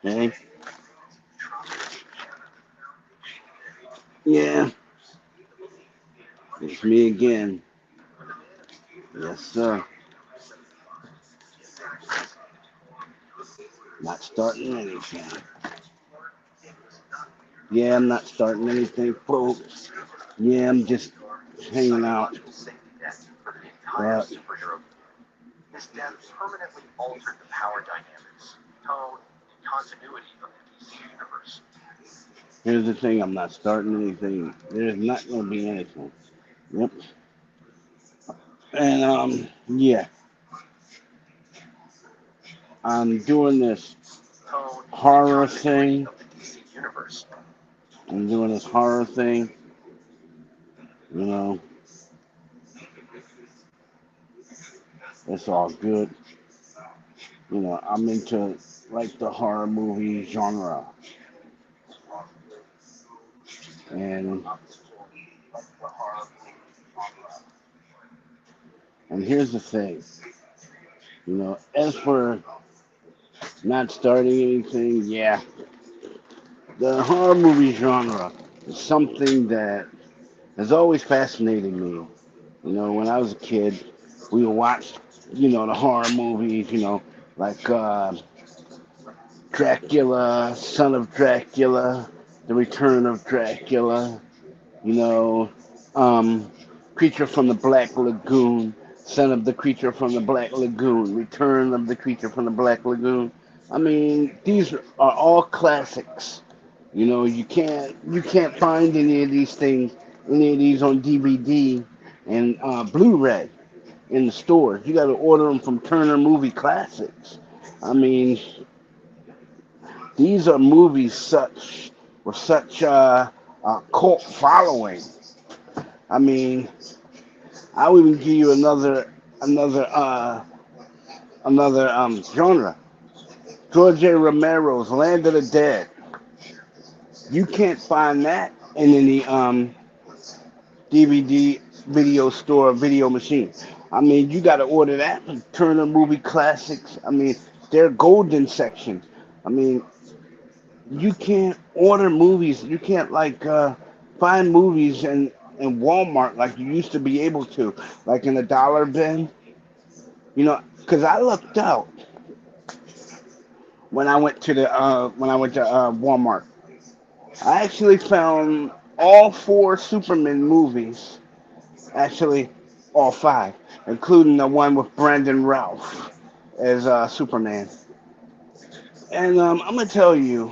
Okay. Yeah, it's me again. Yes, sir. Not starting anything. Yeah, I'm not starting anything, folks. Yeah, I'm just hanging out. But here's the thing, I'm not starting anything. There's not gonna be anything. Yep. And yeah, I'm doing this horror thing. I'm doing this horror thing, you know. It's all good. You know, I'm into like the horror movie genre. And here's the thing, you know, as for not starting anything, yeah, the horror movie genre is something that has always fascinated me. You know, when I was a kid, we would watch, you know, the horror movies, you know, like Dracula, Son of Dracula, The Return of Dracula, you know, um, Creature from the Black Lagoon, Son of the Creature from the Black Lagoon, Return of the Creature from the Black Lagoon. I mean, these are all classics. You know, you can't find any of these things, any of these on DVD and Blu-ray in the stores. You got to order them from Turner Movie Classics. I mean, these are movies such with such a cult following. I mean, I will even give you another genre. George A. Romero's Land of the Dead. You can't find that in any DVD video store video machine. I mean, you got to order that from Turner Movie Classics. I mean, their golden section. I mean, you can't order movies. You can't like find movies in Walmart like you used to be able to, like in a dollar bin. You know, because I looked out when I went to Walmart. I actually found all four Superman movies, actually all five, including the one with Brandon Routh as Superman. And I'm gonna tell you,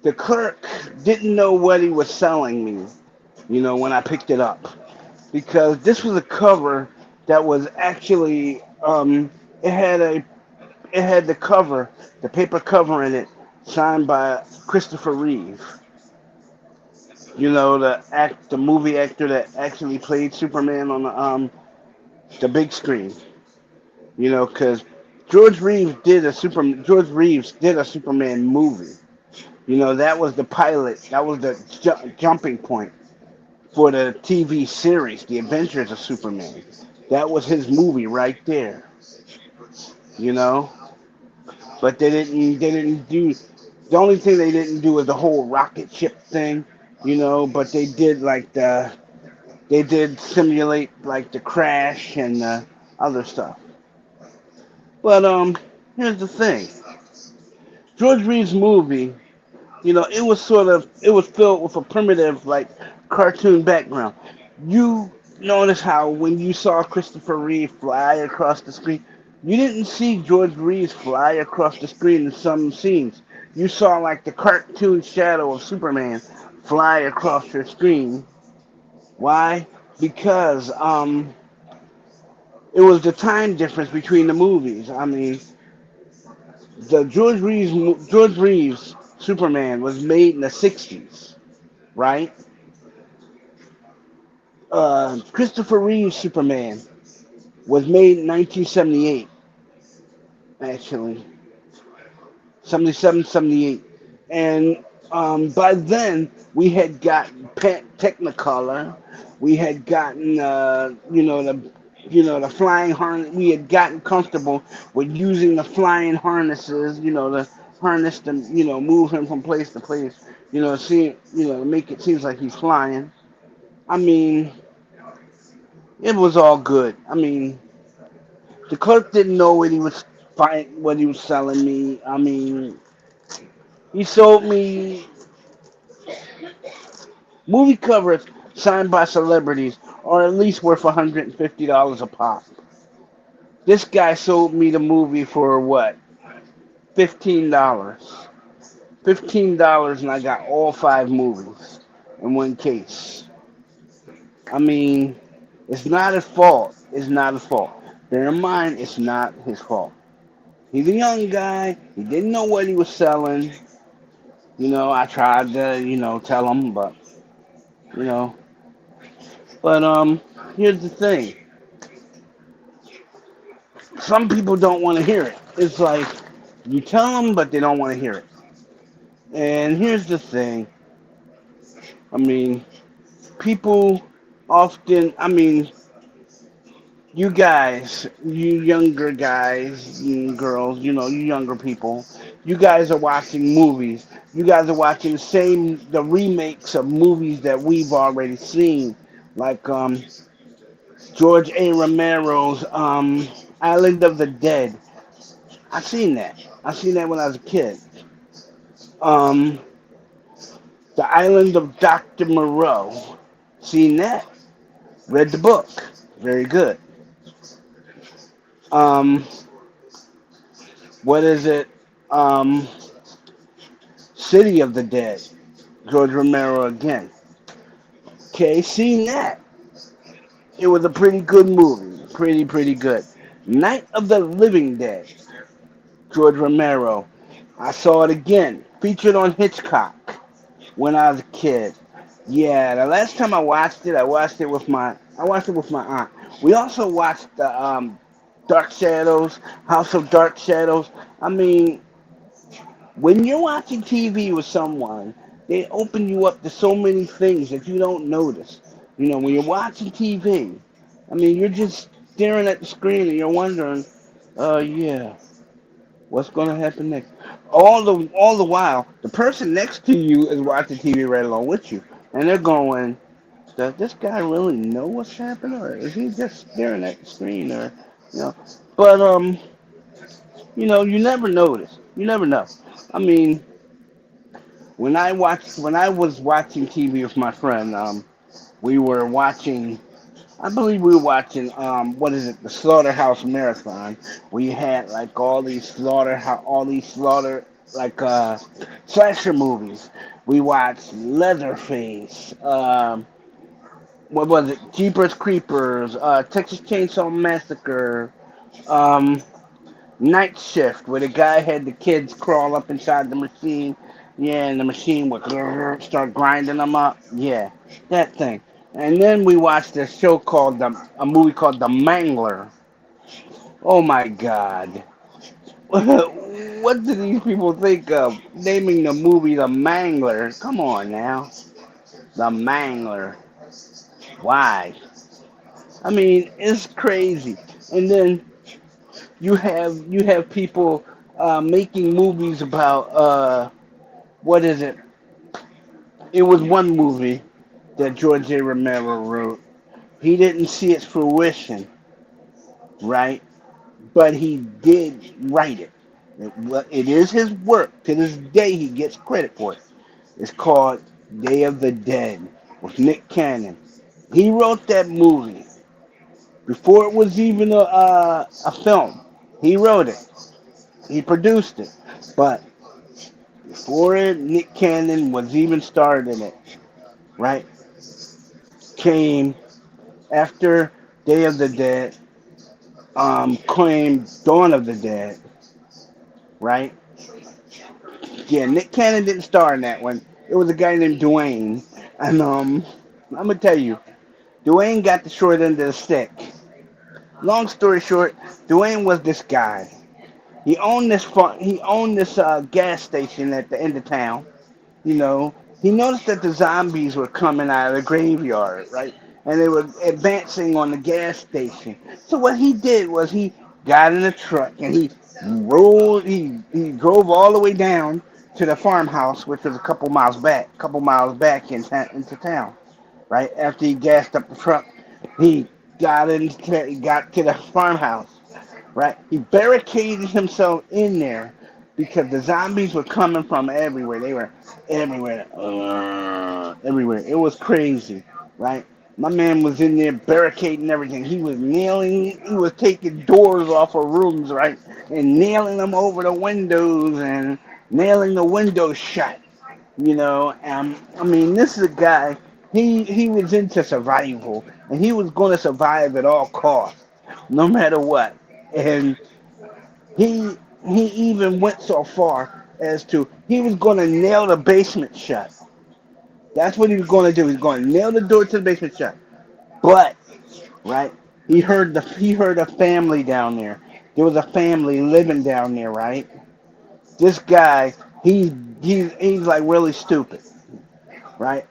the clerk didn't know what he was selling me. You know, when I picked it up, because this was a cover that was actually it had a it had the cover, the paper cover in it, signed by Christopher Reeve. You know, the movie actor that actually played Superman on the big screen. You know, because George Reeves did a Superman movie. You know, that was the pilot. That was the jumping point for the TV series, The Adventures of Superman. That was his movie right there. You know, but they didn't do the only thing they didn't do was the whole rocket ship thing. You know, but they did simulate like the crash and other stuff. But here's the thing: George Reeves' movie, you know, it was filled with a primitive like cartoon background. You notice how when you saw Christopher Reeve fly across the screen, you didn't see George Reeves fly across the screen in some scenes. You saw like the cartoon shadow of Superman fly across your screen. Why? Because it was the time difference between the movies. I mean, the George Reeves Superman was made in the '60s, right? Christopher Reeve's Superman was made in 1978, actually, 77, 78, and by then we had gotten Technicolor, we had gotten the flying harness. We had gotten comfortable with using the flying harnesses, you know, the harness them, move him from place to place, make it seems like he's flying. I mean, it was all good. I mean, the clerk didn't know what he was selling me. I mean, he sold me movie covers signed by celebrities are at least worth $150 a pop. This guy sold me the movie for what? $15. $15 and I got all five movies in one case. I mean, it's not his fault. It's not his fault. Bear in mind, it's not his fault. He's a young guy. He didn't know what he was selling. I tried to, tell him, but, you know. But here's the thing. Some people don't want to hear it. It's like you tell them, but they don't want to hear it. And here's the thing. I mean, people often, you guys, you younger guys, you girls, you younger people, you guys are watching movies. You guys are watching the remakes of movies that we've already seen, like George A. Romero's Island of the Dead. I seen that. I seen that when I was a kid. Um, The Island of Dr. Moreau. Seen that. Read the book. Very good. Um, what is it? City of the Dead. George Romero again. Okay, seen that. It was a pretty good movie. Pretty good. Night of the Living Dead. George Romero. I saw it again. Featured on Hitchcock when I was a kid. Yeah, the last time I watched it, I watched it with my aunt. We also watched the Dark Shadows, House of Dark Shadows. I mean, when you're watching TV with someone, they open you up to so many things that you don't notice. When you're watching TV, you're just staring at the screen and you're wondering, yeah, what's going to happen next? All the while, the person next to you is watching TV right along with you, and they're going, does this guy really know what's happening, or is he just staring at the screen, or you know? But you never notice. You never know. I mean, when I was watching TV with my friend, we were watching. I believe we were watching what is it, the Slaughterhouse Marathon. We had like all these slaughter like slasher movies. We watched Leatherface. What was it? Jeepers Creepers. Texas Chainsaw Massacre. Um, Night Shift, where the guy had the kids crawl up inside the machine. Yeah, and the machine would start grinding them up. Yeah, that thing. And then we watched a movie called The Mangler. Oh my God. What do these people think of naming the movie The Mangler? Come on now. The Mangler. Why? It's crazy. And then you have people making movies about what is it? It was one movie that George A. Romero wrote. He didn't see its fruition, right? But he did write it. It is his work. To this day, he gets credit for it. It's called Day of the Dead with Nick Cannon. He wrote that movie before it was even a film. He wrote it. He produced it. But before Nick Cannon was even started in it, right? Came after Day of the Dead, came Dawn of the Dead, right? Yeah, Nick Cannon didn't star in that one. It was a guy named Dwayne. And I'm gonna tell you, Dwayne got the short end of the stick. Long story short, Dwayne was this guy. He owned this gas station at the end of town. He noticed that the zombies were coming out of the graveyard, right? And they were advancing on the gas station. So what he did was he got in the truck, and he drove all the way down to the farmhouse, which was a couple miles back into town. Right after he gassed up the truck, he he got to the farmhouse. Right, he barricaded himself in there because the zombies were coming from everywhere. They were everywhere, everywhere. It was crazy. Right, my man was in there barricading everything. He was taking doors off of rooms, right, and nailing them over the windows and nailing the windows shut. I mean, this is a guy. He was into survival, and he was going to survive at all costs, no matter what. And he he even went so far as to he was going to nail the basement shut. That's what he was going to do. He's going to nail the door to the basement shut. But right, he heard a family down there. There was a family living down there, right? This guy, he's like really stupid, right?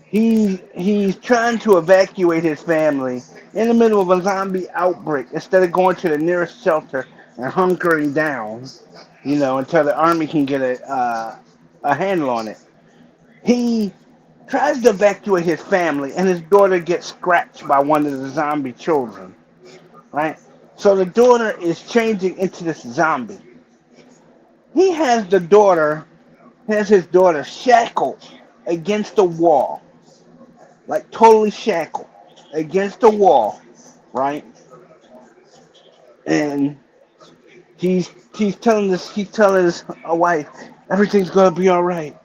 He's trying to evacuate his family in the middle of a zombie outbreak instead of going to the nearest shelter and hunkering down, until the army can get a handle on it. He tries to evacuate his family, and his daughter gets scratched by one of the zombie children, right? So the daughter is changing into this zombie. He has his daughter shackled against the wall, like totally shackled against the wall, right? And he's telling his wife, everything's gonna be all right.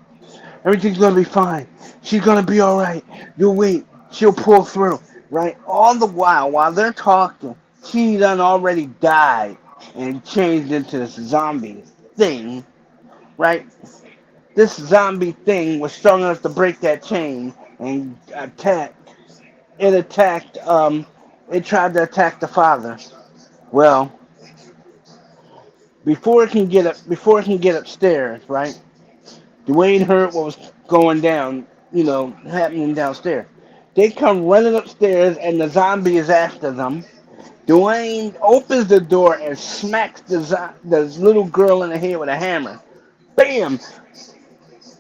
Everything's gonna be fine. She's gonna be all right. You'll wait. She'll pull through, right? All the while they're talking, she done already died and changed into this zombie thing, right? This zombie thing was strong enough to break that chain and attack. It attacked. It tried to attack the father. Well, before it can get upstairs, right? Dwayne heard what was going down, happening downstairs. They come running upstairs, and the zombie is after them. Dwayne opens the door and smacks the little girl in the head with a hammer. Bam!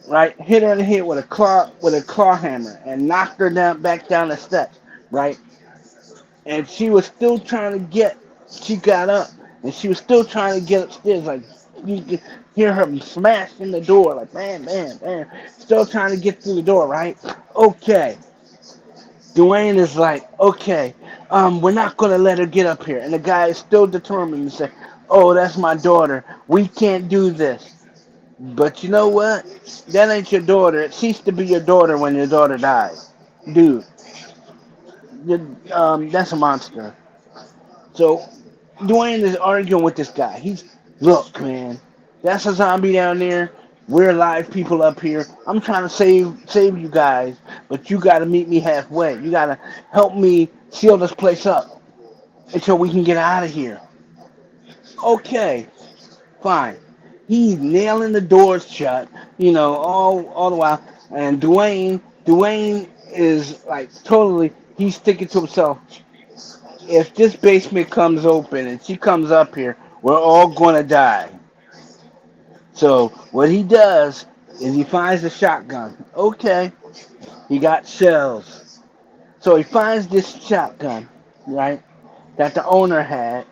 Right, hit her in the head with a claw hammer, and knocked her back down the steps. Right, and she was still trying to get. She got up, and she was still trying to get upstairs. Like you could hear her smashing the door, like bam, bam, bam. Still trying to get through the door. Right, okay. Dwayne is like, okay, we're not gonna let her get up here, and the guy is still determined to say, oh, that's my daughter. We can't do this. But you know what? That ain't your daughter. It ceased to be your daughter when your daughter died. Dude, that's a monster. So, Dwayne is arguing with this guy. Look, man, that's a zombie down there. We're live people up here. I'm trying to save you guys, but you gotta meet me halfway. You gotta help me seal this place up until we can get out of here. Okay, fine. He's nailing the doors shut, all the while. And Dwayne is like totally. He's thinking to himself, if this basement comes open and she comes up here, we're all gonna die. So what he does is he finds the shotgun. Okay, he got shells. So he finds this shotgun, right, that the owner had,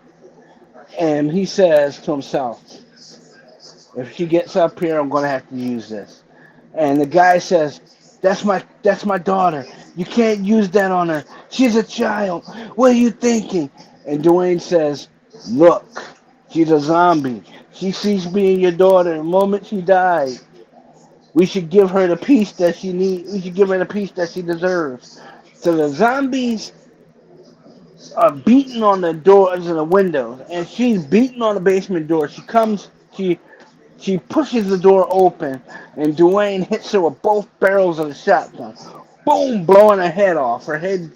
and he says to himself, if she gets up here, I'm gonna have to use this. And the guy says, that's my daughter. You can't use that on her. She's a child. What are you thinking? And Dwayne says, look, she's a zombie. She sees being your daughter the moment she died. We should give her the peace that she needs. We should give her the peace that she deserves. So the zombies are beating on the doors and the windows, and she's beating on the basement door. She pushes the door open, and Dwayne hits her with both barrels of the shotgun. Boom, blowing her head off. Her head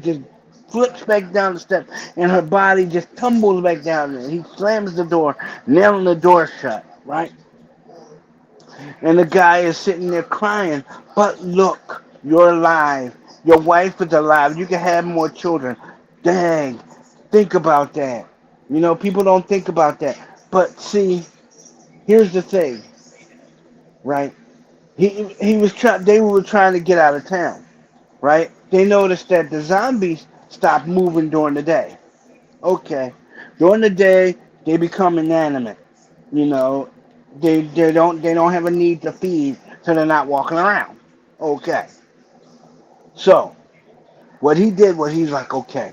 just flips back down the steps, and her body just tumbles back down there. He slams the door, nailing the door shut, right? And the guy is sitting there crying, but look, you're alive. Your wife is alive. You can have more children. Dang, think about that. People don't think about that. But see, here's the thing, right? He was trying. They were trying to get out of town, right? They noticed that the zombies stopped moving during the day. Okay, during the day they become inanimate. You know, they don't have a need to feed, so they're not walking around. Okay, so what he did was he's like, okay,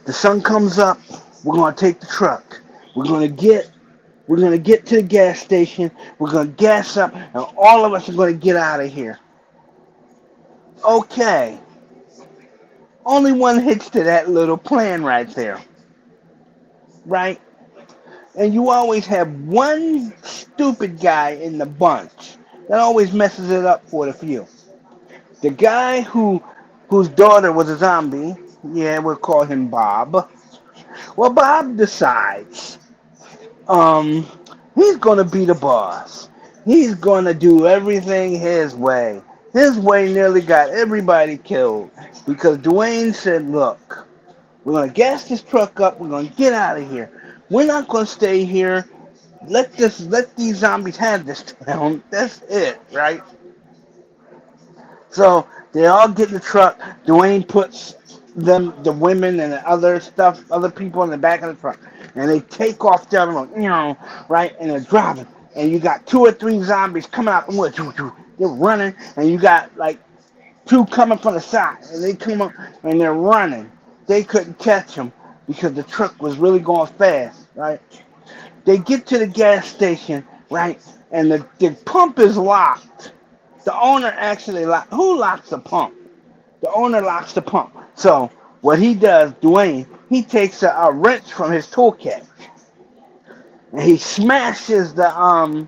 the sun comes up, we're gonna take the truck, we're gonna get we're gonna get to the gas station, we're gonna gas up, and all of us are gonna get out of here. Okay, only one hitch to that little plan right there, right? And you always have one stupid guy in the bunch that always messes it up for the few. The guy whose daughter was a zombie, yeah, we'll call him Bob. Well, Bob decides, um, he's gonna be the boss. He's gonna do everything his way. His way nearly got everybody killed because Dwayne said, "Look, we're gonna gas this truck up. We're gonna get out of here. We're not gonna stay here. Let these zombies have this town. That's it, right?" So they all get in the truck. Dwayne puts the women and the other stuff, other people in the back of the truck, and they take off down the road, right? And they're driving, and you got two or three zombies coming out the woods. They're running, and you got like two coming from the side, and they come up and they're running. They couldn't catch them because the truck was really going fast, right? They get to the gas station, right? And the pump is locked. The owner actually who locks the pump? The owner locks the pump. So what he does, Dwayne, he takes a wrench from his toolkit and he smashes the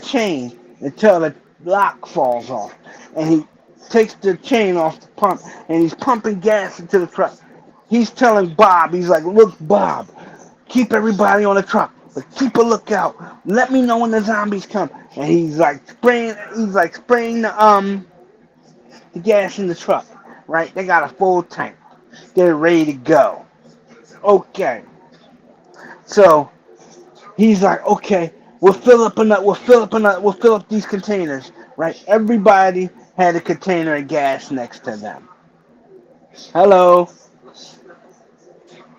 chain until the lock falls off. And he takes the chain off the pump and he's pumping gas into the truck. He's telling Bob, he's like, "Look, Bob, keep everybody on the truck, but keep a lookout. Let me know when the zombies come." And he's like spraying the gas in the truck, right? They got a full tank. They're ready to go. Okay. So he's like, "Okay, we'll fill up these containers, right?" Everybody had a container of gas next to them. Hello.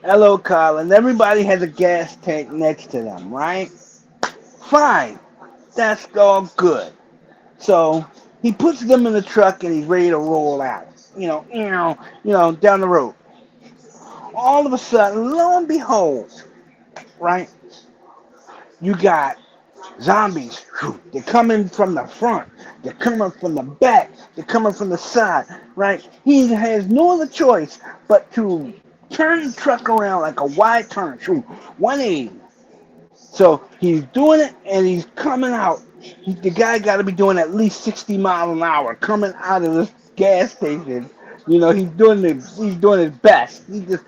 Hello, Colin. Everybody has a gas tank next to them, right? Fine. That's all good. So he puts them in the truck and he's ready to roll out. Down the road. All of a sudden, lo and behold, right? You got zombies. They're coming from the front. They're coming from the back. They're coming from the side, right? He has no other choice but to turn the truck around like a wide turn. 180. So he's doing it and he's coming out. The guy got to be doing at least 60 miles an hour coming out of this gas station. He's doing his best. He's just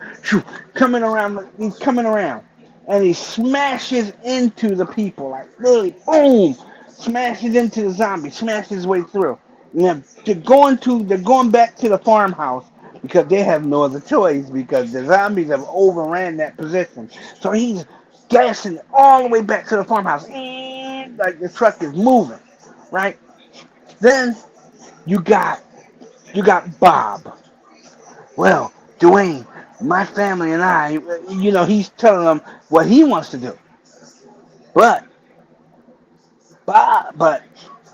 coming around. He's coming around, and he smashes into the people like literally, boom, smashes into the zombie, smashes his way through. And they're going back to the farmhouse because they have no other choice because the zombies have overran that position. So he's gassing all the way back to the farmhouse. And like the truck is moving, right? Then you got Bob. Well, Dwayne, my family and I, he's telling them what he wants to do. But but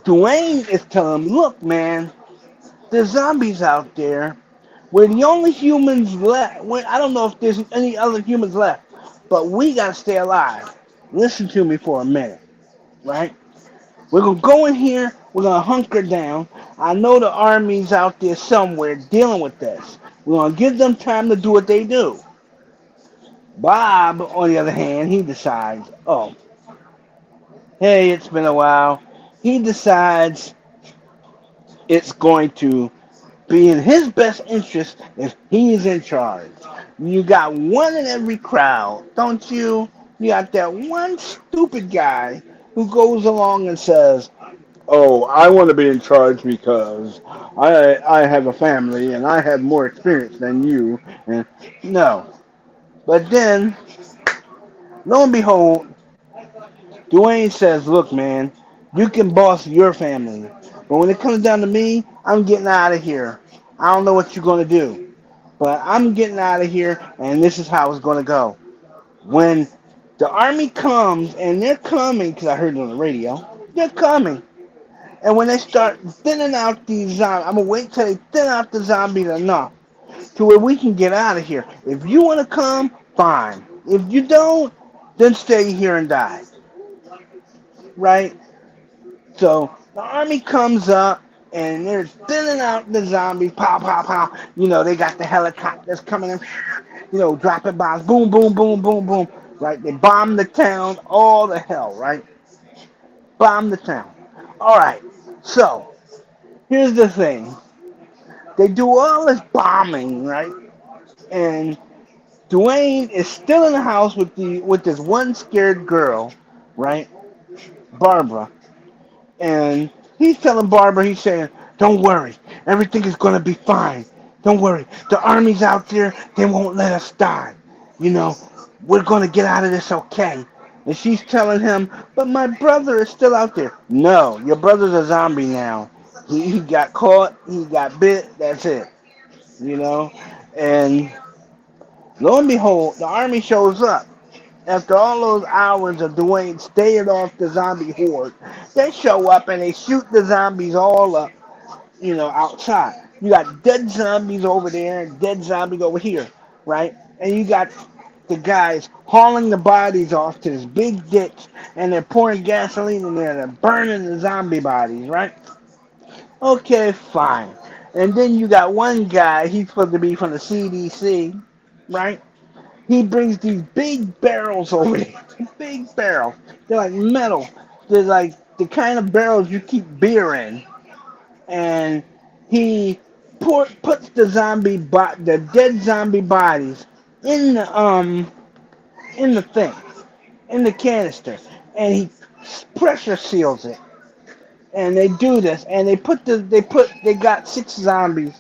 Dwayne is telling him, "Look, man, there's zombies out there. We're the only humans left. I don't know if there's any other humans left, but we gotta stay alive. Listen to me for a minute, right? We're gonna go in here. We're gonna hunker down. I know the army's out there somewhere dealing with this. We're gonna give them time to do what they do." Bob, on the other hand, he decides, "Oh, hey, it's been a while." He decides it's going to be in his best interest if he's in charge. You got one in every crowd, don't you? You got that one stupid guy who goes along and says, "Oh, I want to be in charge because I have a family and I have more experience than you." And no, but then Lo and behold, Dwayne says, "Look, man, you can boss your family, but when it comes down to me, I'm getting out of here. I don't know what you're gonna do, but I'm getting out of here, and this is how it's gonna go." When the army comes, and they're coming, because I heard it on the radio, they're coming. And when they start thinning out these zombies, I'm gonna wait till they thin out the zombies enough to where we can get out of here. If you want to come, fine. If you don't, then stay here and die. Right? So the army comes up and they're thinning out the zombies. Pow, pow, pow. They got the helicopters coming in. Dropping bombs. Boom, boom, boom, boom, boom. Right? They bomb the town. All the hell. Right? Bomb the town. All right. So here's the thing. They do all this bombing, right? And Dwayne is still in the house with this one scared girl, right? Barbara. And he's telling Barbara, he's saying, "Don't worry, everything is gonna be fine. Don't worry. The army's out there, they won't let us die. You know, we're gonna get out of this okay." And she's telling him, "But my brother is still out there." "No, your brother's a zombie now. He got caught, he got bit, that's it. You know? And lo and behold, the army shows up. After all those hours of Dwayne staying off the zombie horde, they show up and they shoot the zombies all up, outside. You got dead zombies over there and dead zombies over here, right? And you got the guys hauling the bodies off to this big ditch and they're pouring gasoline in there and they're burning the zombie bodies, right? Okay, fine. And then you got one guy, he's supposed to be from the CDC, right? He brings these big barrels over here. Big barrels. They're like metal. They're like the kind of barrels you keep beer in. And he puts the dead zombie bodies in the thing, in the canister, and he pressure seals it. And they do this, and they got 6 zombies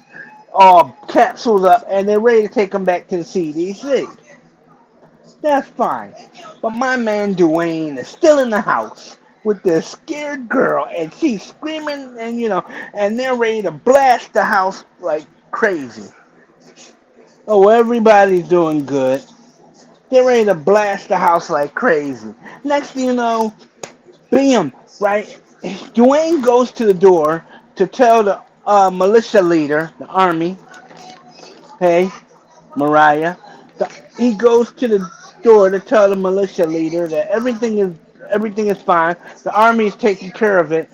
all capsuled up, and they're ready to take them back to the CDC. That's fine. But my man Dwayne is still in the house with this scared girl, and she's screaming, and they're ready to blast the house like crazy. Oh, everybody's doing good. They're ready to blast the house like crazy. Next thing you know, bam, right? Dwayne goes to the door to tell the militia leader, the army, "Hey, Mariah." He goes to the door to tell the militia leader that everything is fine. The army is taking care of it,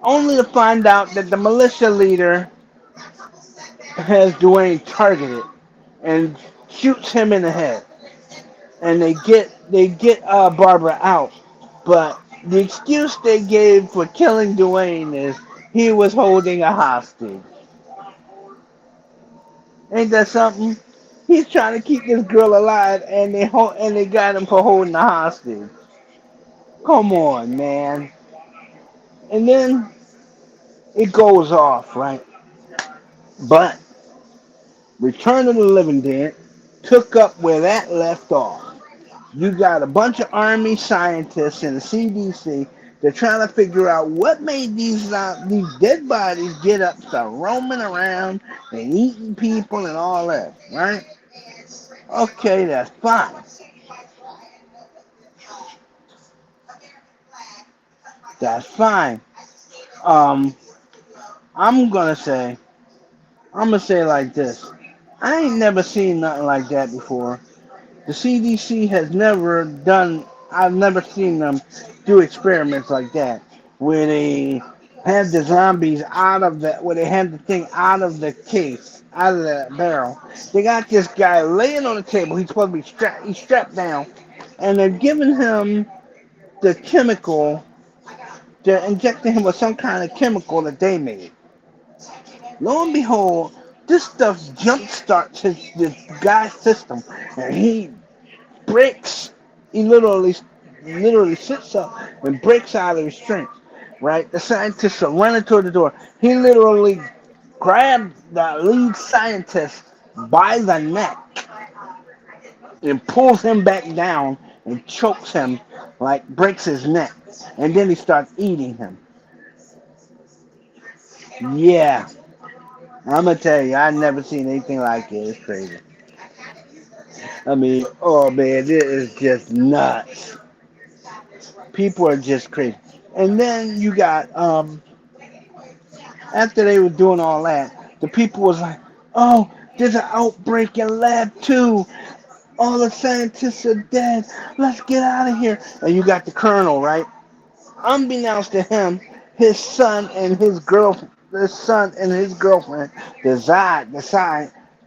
only to find out that the militia leader has Dwayne targeted and shoots him in the head. And they get Barbara out, but the excuse they gave for killing Dwayne is he was holding a hostage. Ain't that something? He's trying to keep this girl alive, and they got him for holding a hostage. Come on, man. And then it goes off, right? But Return of the Living Dead took up where that left off. You got a bunch of army scientists and the CDC. They're trying to figure out what made these dead bodies get up, start roaming around and eating people and all that, right? Okay, that's fine. That's fine. Um, I'm gonna say, I'm gonna say it like this. I ain't never seen nothing like that before. The CDC has never done. I've never seen them do experiments like that, where they have the zombies where they have the thing out of the case, out of the barrel. They got this guy laying on the table. He's supposed to be he's strapped down, and they're giving him the chemical. They're injecting him with some kind of chemical that they made. Lo and behold, this stuff jump starts this guy's system, and he breaks. He literally sits up and breaks out of his strength. Right? The scientists are running toward the door. He literally grabbed the lead scientist by the neck and pulls him back down and chokes him, like breaks his neck, and then he starts eating him. Yeah, I'm gonna tell you, I've never seen anything like it. It's crazy. I mean, oh man, it is just nuts. People are just crazy. And then you got after they were doing all that, the people was like, oh, there's an outbreak in lab 2. All the scientists are dead. Let's get out of here. And you got the colonel, right? Unbeknownst to him, his son and his girlfriend decide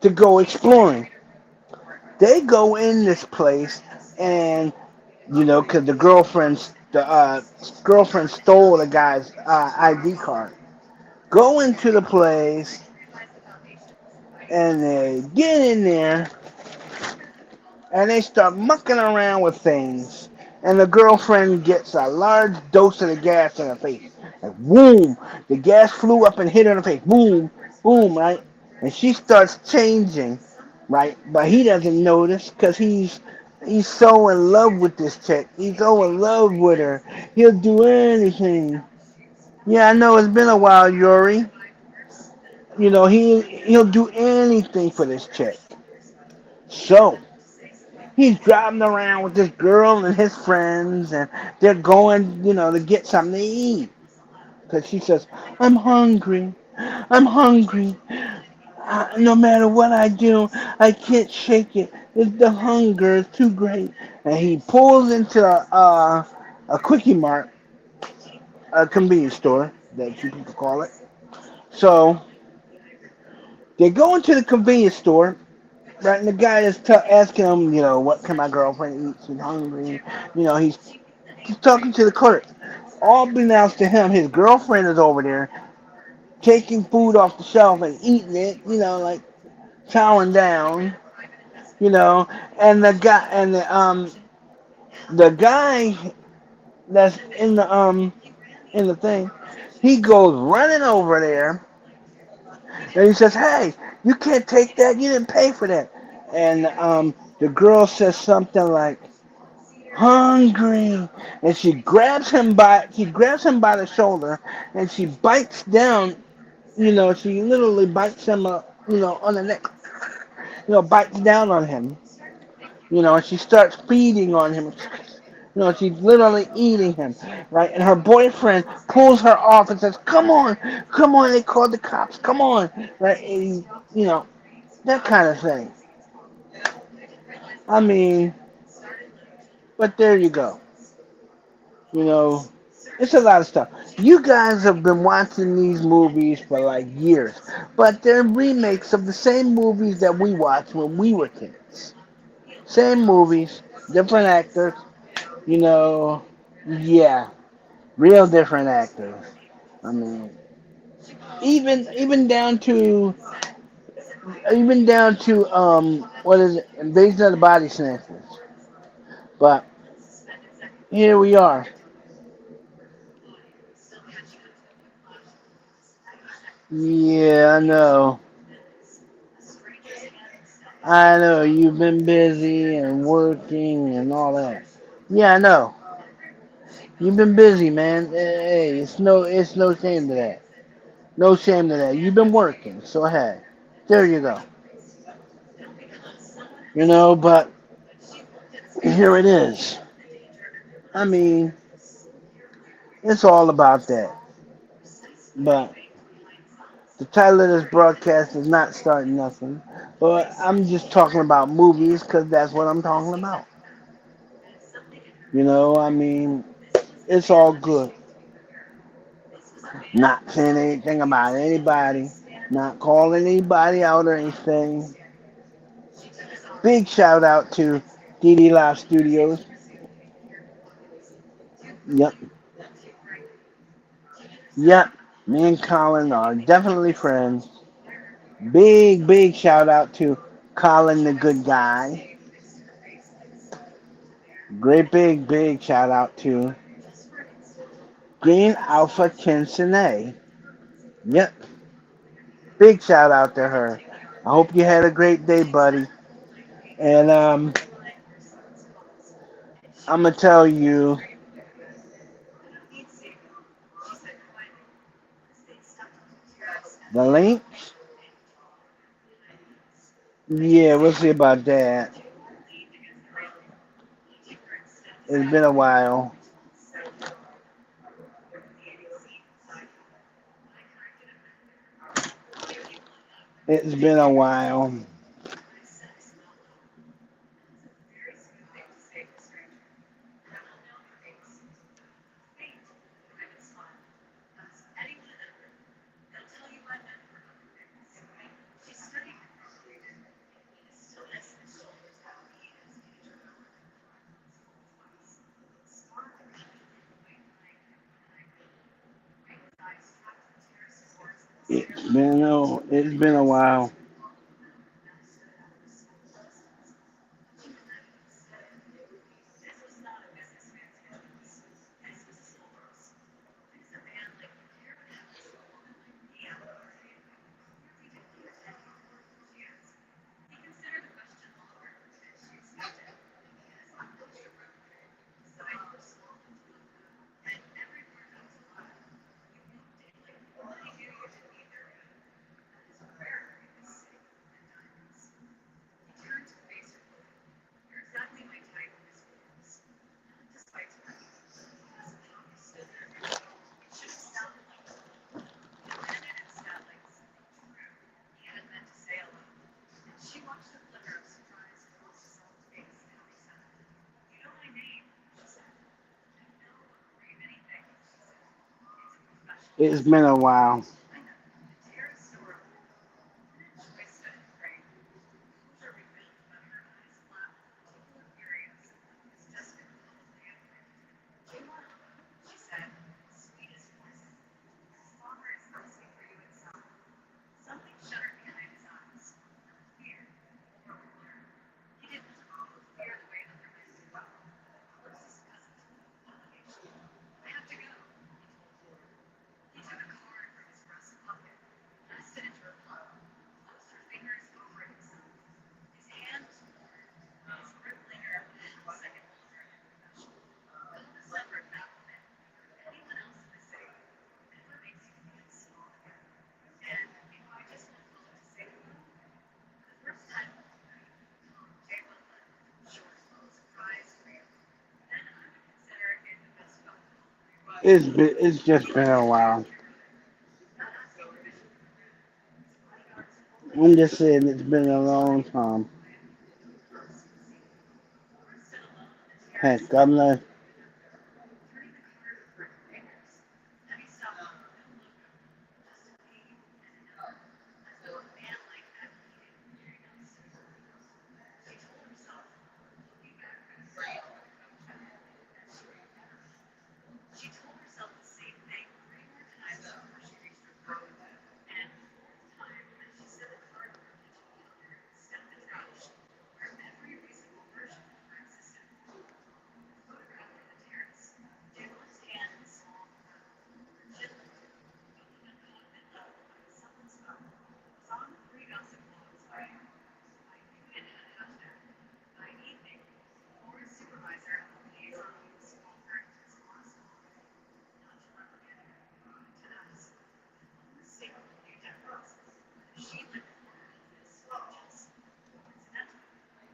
to go exploring. They go in this place, and because the girlfriend stole the guy's ID card. Go into the place, and they get in there, and they start mucking around with things. And the girlfriend gets a large dose of the gas in her face. Like, boom! The gas flew up and hit her in the face. Boom! Boom! Right? And she starts changing, right? But he doesn't notice because he's so in love with this chick. He's so in love with her. He'll do anything. Yeah, I know it's been a while, Yuri. He'll do anything for this chick. So he's driving around with this girl and his friends, and they're going, to get something to eat. Because she says, I'm hungry. I'm hungry. No matter what I do, I can't shake it. The hunger is too great. And he pulls into a Quickie Mart, a convenience store, that you people call it. So they go into the convenience store, right? And the guy is asking him, what can my girlfriend eat? She's hungry. He's talking to the clerk. All beknownst to him, his girlfriend is over there taking food off the shelf and eating it, like chowing down, and the guy that's in the thing, he goes running over there and he says, "Hey, you can't take that. You didn't pay for that." And the girl says something like, "Hungry," and she grabs him by the shoulder and she bites down. She literally bites him up, on the neck. Bites down on him. And she starts feeding on him. She's literally eating him, right? And her boyfriend pulls her off and says, come on, they called the cops, come on," right? And, that kind of thing. I mean, but there you go. You know, it's a lot of stuff. You guys have been watching these movies for like years, but they're remakes of the same movies that we watched when we were kids. Same movies, different actors. You know, yeah, real different actors. I mean, even down to what is it? Invasion of the Body Snatchers. But here we are. Yeah, I know. I know you've been busy and working and all that. Yeah, I know. You've been busy, man. Hey, it's no shame to that. No shame to that. You've been working, so hey, there you go. But here it is. I mean, it's all about that. But the title of this broadcast is not starting nothing. But I'm just talking about movies because that's what I'm talking about. I mean, it's all good. Not saying anything about anybody. Not calling anybody out or anything. Big shout out to DD Live Studios. Yep. Yep. Me and Colin are definitely friends. Big, big shout out to Colin the good guy. Great big, big shout out to Green Alpha Kinsene. Yep. Big shout out to her. I hope you had a great day, buddy. And I'm gonna tell you the link. Yeah, we'll see about that. It's been a while. It's been a while. It's been a while. It's been a while. It's just been a while. I'm just saying it's been a long time. Heck, I'm not.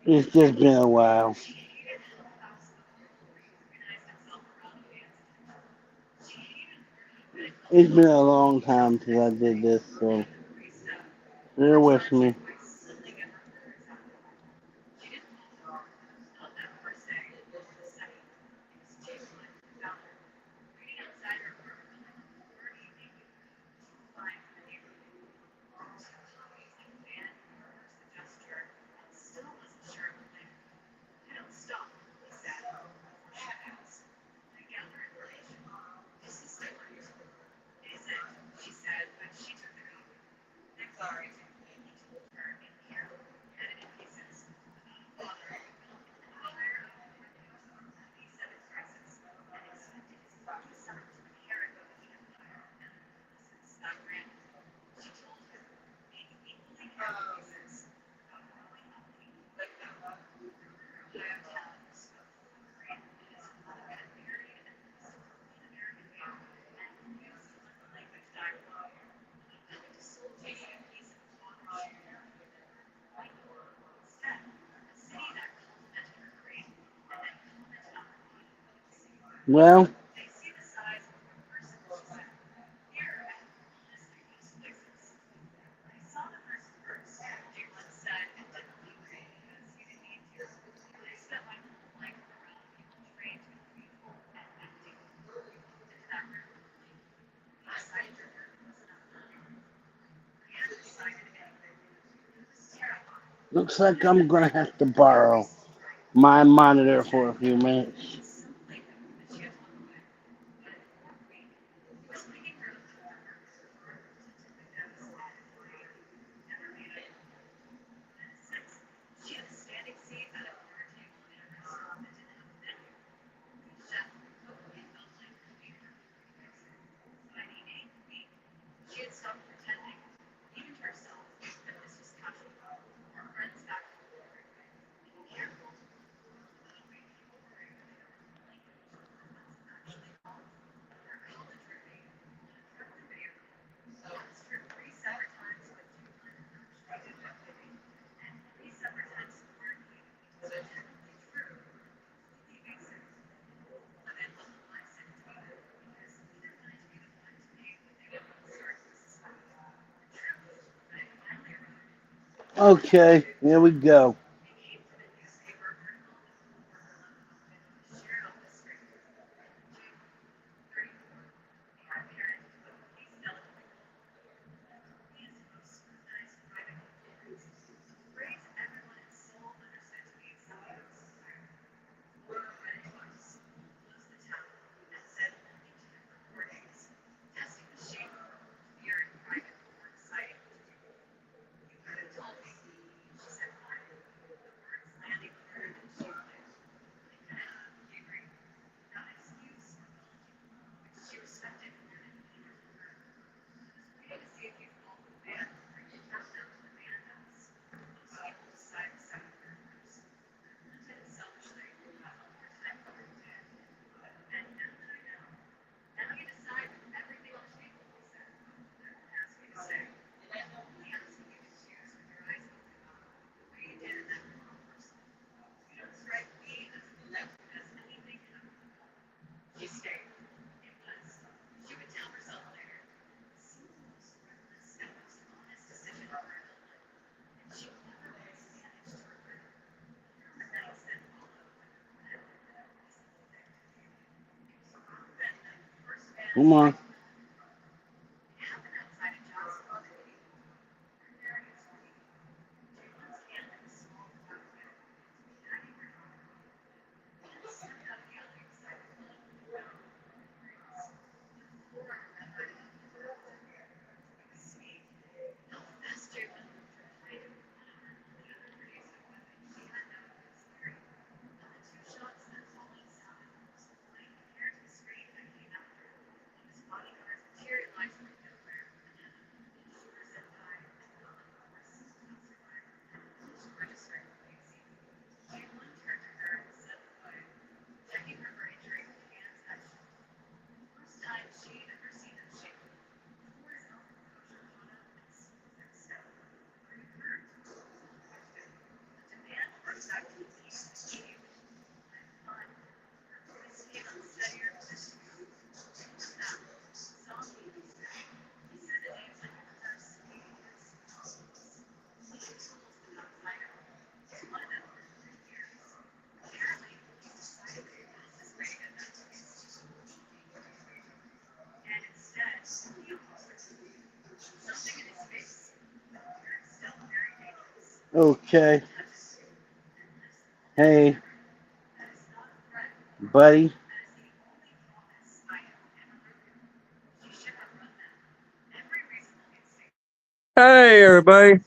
It's just been a while. It's been a long time since I did this, so bear with me. Well, looks like I'm gonna have to borrow my monitor for a few minutes. Okay, here we go. Come on. Okay. Hey, buddy. Hey, everybody.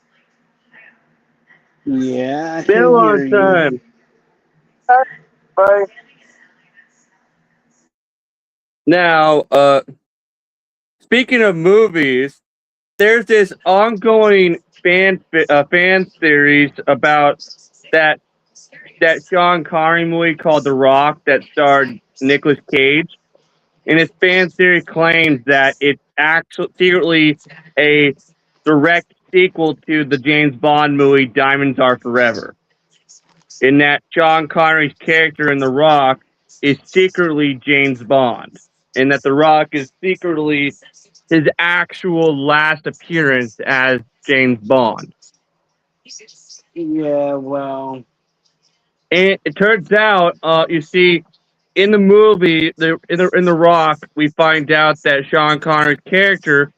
Yeah, I Been a can long hear you. time. Bye. Now, speaking of movies, there's this ongoing fan series about that Sean Connery movie called The Rock that starred Nicolas Cage, and this fan series claims that it's actually secretly a direct sequel to the James Bond movie Diamonds Are Forever. In that Sean Connery's character in The Rock is secretly James Bond, and that The Rock is secretly his actual last appearance as James Bond. Yeah, well, And it turns out, you see, in the movie, in the Rock, we find out that Sean Connery's character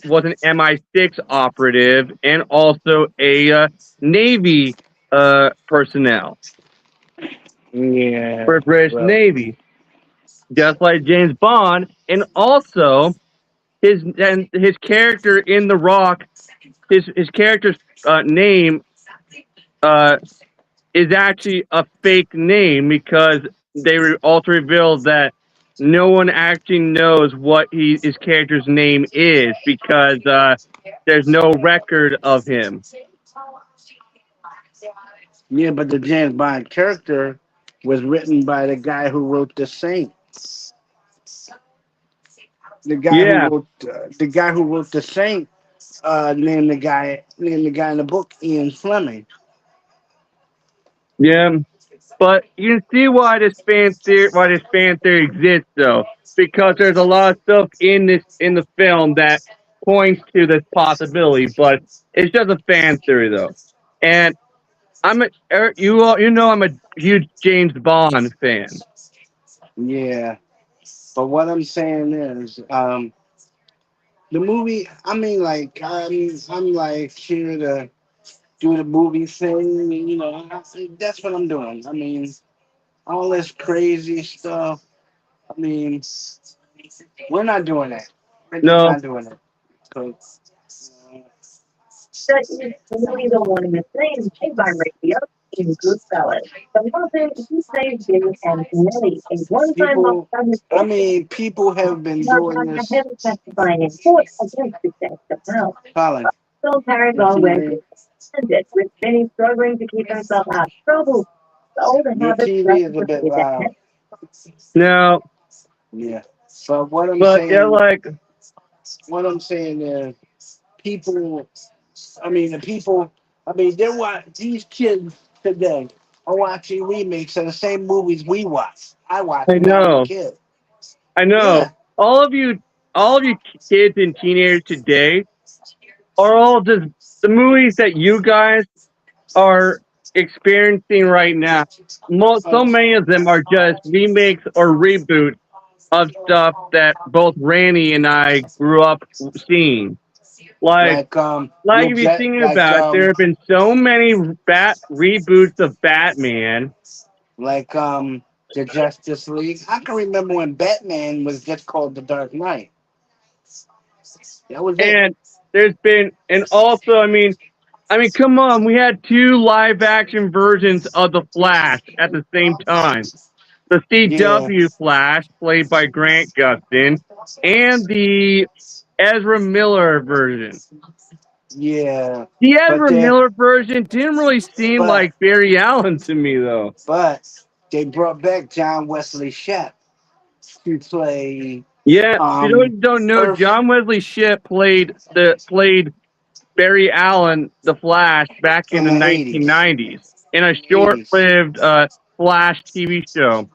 was an MI6 operative and also a Navy personnel yeah, for the British well, Navy, just like James Bond, and also his character in The Rock, his character's name uh, is actually a fake name because also revealed that no one actually knows what his character's name is because there's no record of him. yeah, but the James Bond character was written by the guy who wrote The Saint. Yeah, The guy who wrote The Saint named the guy in the book Ian Fleming. yeah. But you can see why this fan theory exists though, because there's a lot of stuff in the film that points to this possibility, but it's just a fan theory though. And I'm a huge James Bond fan. Yeah, but what I'm saying is, the movie. I mean, like I'm like here to do the movie thing. You know, that's what I'm doing. I mean, all this crazy stuff. I mean, we're not doing that. We're just No, not doing it. 'Cause, That is really the one missing by radio in Goodfellas. The mother, he says Billy and Nelly, a one-time people, I administration, mean, people have been not doing having this. him testifying in court against the sex of Mount. Colin, Still carries your on with TV, it, with Benny struggling to keep himself out of trouble. The older your habits TV is a bit replicated loud. that. no, Yeah, but what I'm but they're saying, like, what I'm saying is, people. I mean, the people. I mean, these kids today are watching remakes of the same movies we watched. I watched I when I was a know, kid. I know, Yeah, all of you, all of you kids and teenagers today are all just the movies that you guys are experiencing right now. uh, So many of them are just remakes or reboots of stuff that both Randy and I grew up seeing. Like, like like your if you're jet, thinking about it, there have been so many reboots of Batman, like the Justice League. I can remember when Batman was just called the Dark Knight. That was it. and and also, I mean, come on, we had two live action versions of the Flash at the same time. The Yeah, CW Flash, played by Grant Gustin, and the Ezra Miller version. yeah. The But Ezra they, Miller version didn't really seem but like Barry Allen to me, though. but they brought back John Wesley Shipp to play Yeah, for those um who don't know, Earth. John Wesley Shipp played Barry Allen, the Flash, back in In the the 80s. 1990s in a 80s. short-lived Flash TV show.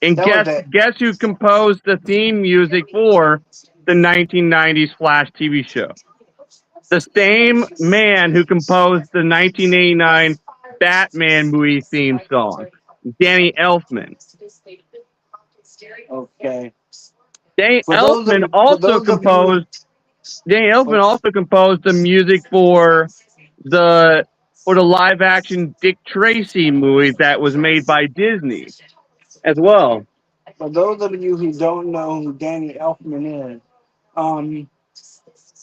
And That was guess it. guess who composed the theme music for the 1990s Flash TV show? The same man who composed the 1989 Batman movie theme song, Danny Elfman. Okay. Danny For those Elfman of for also those of you composed Danny for, Elfman also composed the music the for the live action Dick Tracy movie that was made by Disney as well. for those of you who don't know who Danny Elfman is, um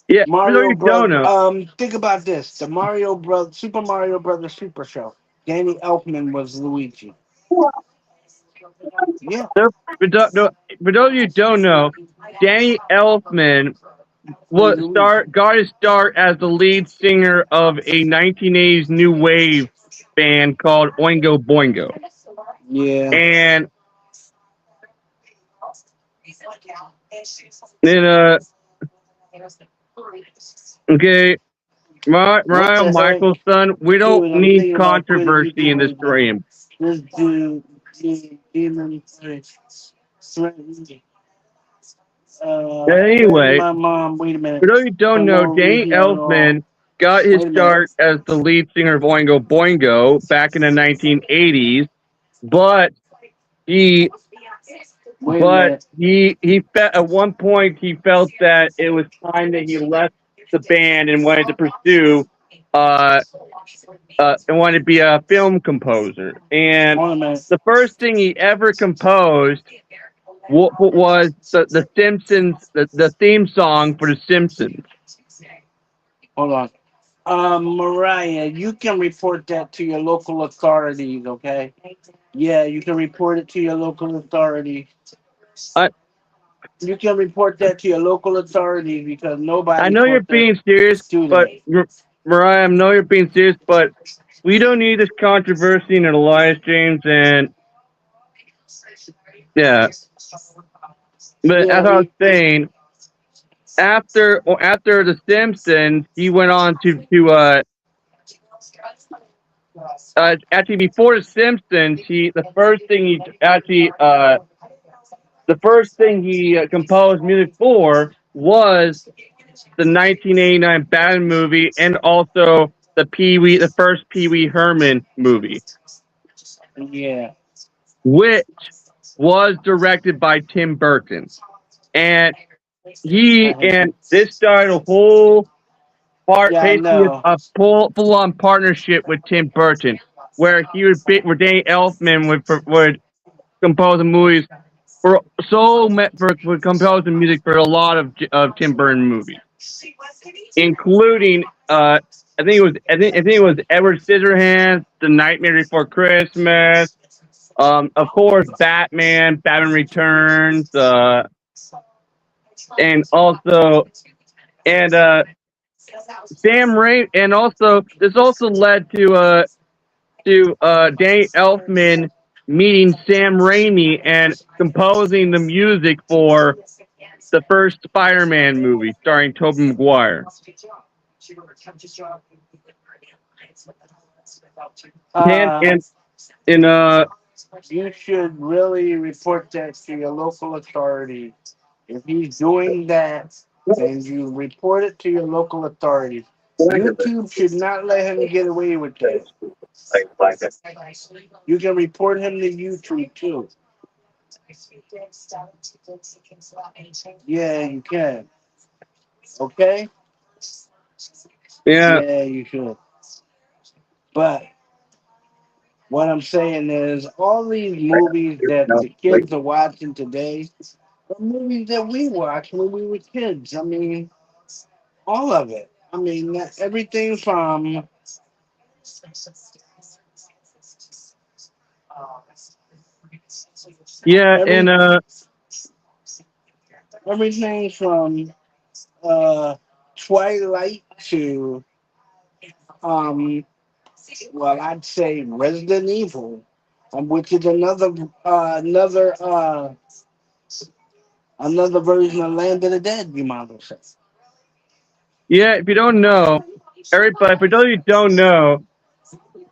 Yeah, for those Mario who don't Bros. know, Think about this: the Super Mario Brothers Super Show. Danny Elfman was Luigi. Yeah, for those of you who don't know, Danny Elfman played Luigi. got his start as the lead singer of a 1980s new wave band called Oingo Boingo. Yeah, And then, okay, what Mariah the heck, Michael's son, we don't dude? I'm need thinking about putting you controversy in this on stream. this dude. Demon threatened, threatened Anyway, my mom. Wait a minute. for those who don't I'm know, over Danny here. Elfman got his Wait a minute. start as the lead singer of Oingo Boingo back in the 1980s, but he Wait a but minute. at one point he felt that it was time that he left the band and wanted to pursue uh and wanted to be a film composer. And Hold a minute. the first thing he ever composed was the Simpsons, the theme song for the Simpsons. Hold on. Mariah, you can report that to your local authorities, okay? Yeah, you can report it to your local authority. I You can report that to your local authority because I nobody's know you're supposed to being serious, do but that. Mariah, I know you're being serious, but we don't need this controversy in Elias James. And yeah, but Yeah, as I was saying, after the Simpsons, he went on to actually before the Simpsons, the first thing he composed music for was the 1989 Batman movie and also the first Pee Wee Herman movie, yeah. which was directed by Tim Burton. And this started a whole Yeah, I basically know. a full on partnership with Tim Burton, where Danny Elfman would compose the movies for composing music for a lot of Tim Burton movies, including I think it was Edward Scissorhands, The Nightmare Before Christmas, of course Batman Returns, and also and Sam Ray, and also this also led to Danny Elfman meeting Sam Raimi and composing the music for the first Spider-Man movie starring Tobey Maguire. And Uh, and and you should really report that to your local authority. If he's doing that, then you report it to your local authorities. YouTube should not let him get away with that. You can report him to YouTube too. Yeah, you can. Okay? yeah, Yeah, you should. But what I'm saying is, all these movies that the kids are watching today are movies that we watched when we were kids. I mean, all of it. I mean, everything from yeah, and every everything from uh, Twilight to um, well, I'd say Resident Evil, which is another version of Land of the Dead. You might as well say. yeah. If you don't know, everybody, for those of you who don't know,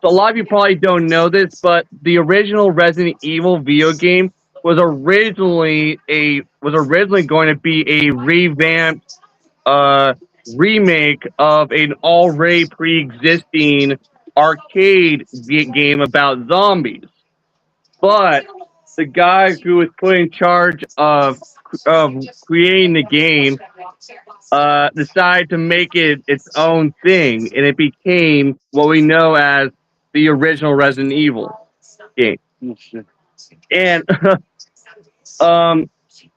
so a lot of you probably don't know this, but the original Resident Evil video game was originally going to be a revamped uh, remake of an already pre-existing arcade game about zombies. But the guy who was put in charge of creating the game decided to make it its own thing, and it became what we know as the original Resident Evil game. And um,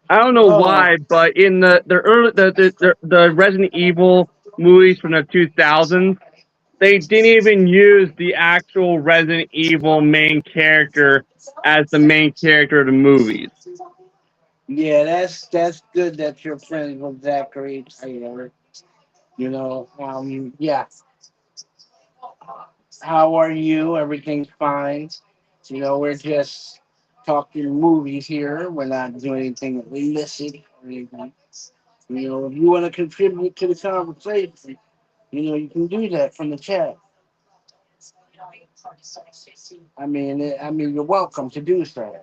I don't know Oh, why, but in the early the Resident Evil movies from the 2000s, they didn't even use the actual Resident Evil main character as the main character of the movies. yeah, that's good that you're friends with Zachary Taylor. Yeah. How are you? Everything's fine. We're just talking movies here. We're not doing anything illicit or anything. If you want to contribute to the conversation, you can do that from the chat. I mean, you're welcome to do so.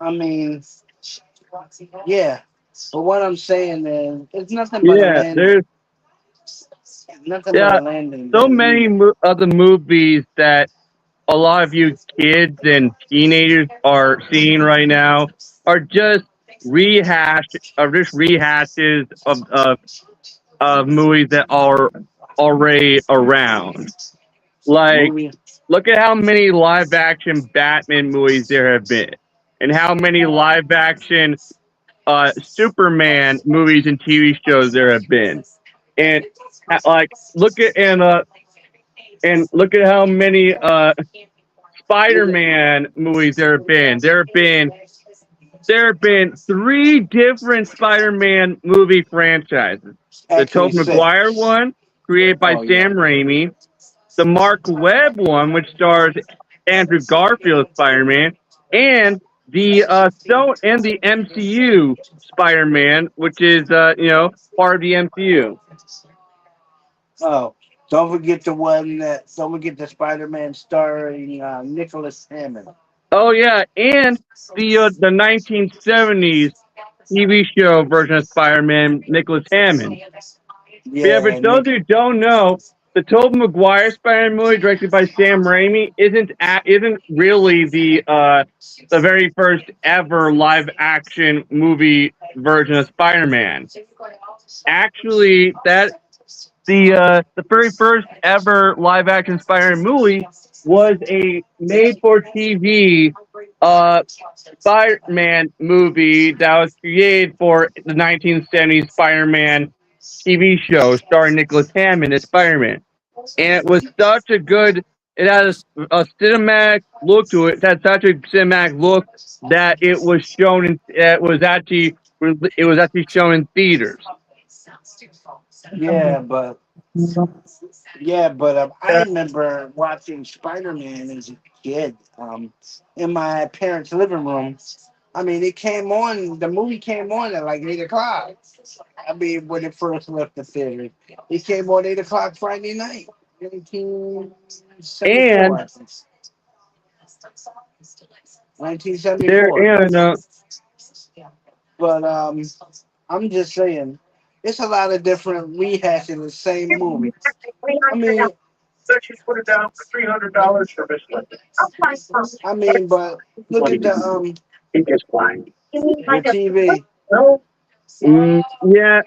I mean, yeah. But what I'm saying is, it's Yeah, there's nothing but a yeah landing so that many we. other movies that a lot of you kids and teenagers are seeing right now are just rehashes of movies that are already around. Like, Movie. look at how many live action Batman movies there have been, and how many live action Superman movies and TV shows there have been, and like look at how many Spider-Man movies there have been. There have been three different Spider-Man movie franchises. The Actually, Tobey Maguire six. one, created by Oh yeah. Sam Raimi. The Mark Webb one, which stars Andrew Garfield as Spider-Man, and the MCU Spider-Man, which is part of the MCU. Oh, don't forget the Spider-Man starring Nicholas Hammond. Oh yeah, and the 1970s TV show version of Spider-Man, Nicholas Hammond. Yeah, but Yeah, those Nick. who don't know, the Tobey Maguire Spider-Man movie, directed by Sam Raimi, isn't really the very first ever live action movie version of Spider-Man. Actually, the very first ever live action Spider-Man movie was a made for TV uh Spider-Man movie that was created for the 1970s Spider-Man TV show starring Nicholas Hammond as Spider-Man. And it was such a good, it had a cinematic look to it. It had such a cinematic look that it was actually shown in theaters. Yeah, but I remember watching Spider-Man as a kid in my parents' living room. I mean, it came on. The movie came on at like 8 o'clock. I mean, when it first left the theater, it came on 8 o'clock Friday night, And 1974. there 1974. and But I'm just saying, it's a lot of different rehashing the same movie. I mean, but look at the TV. yeah,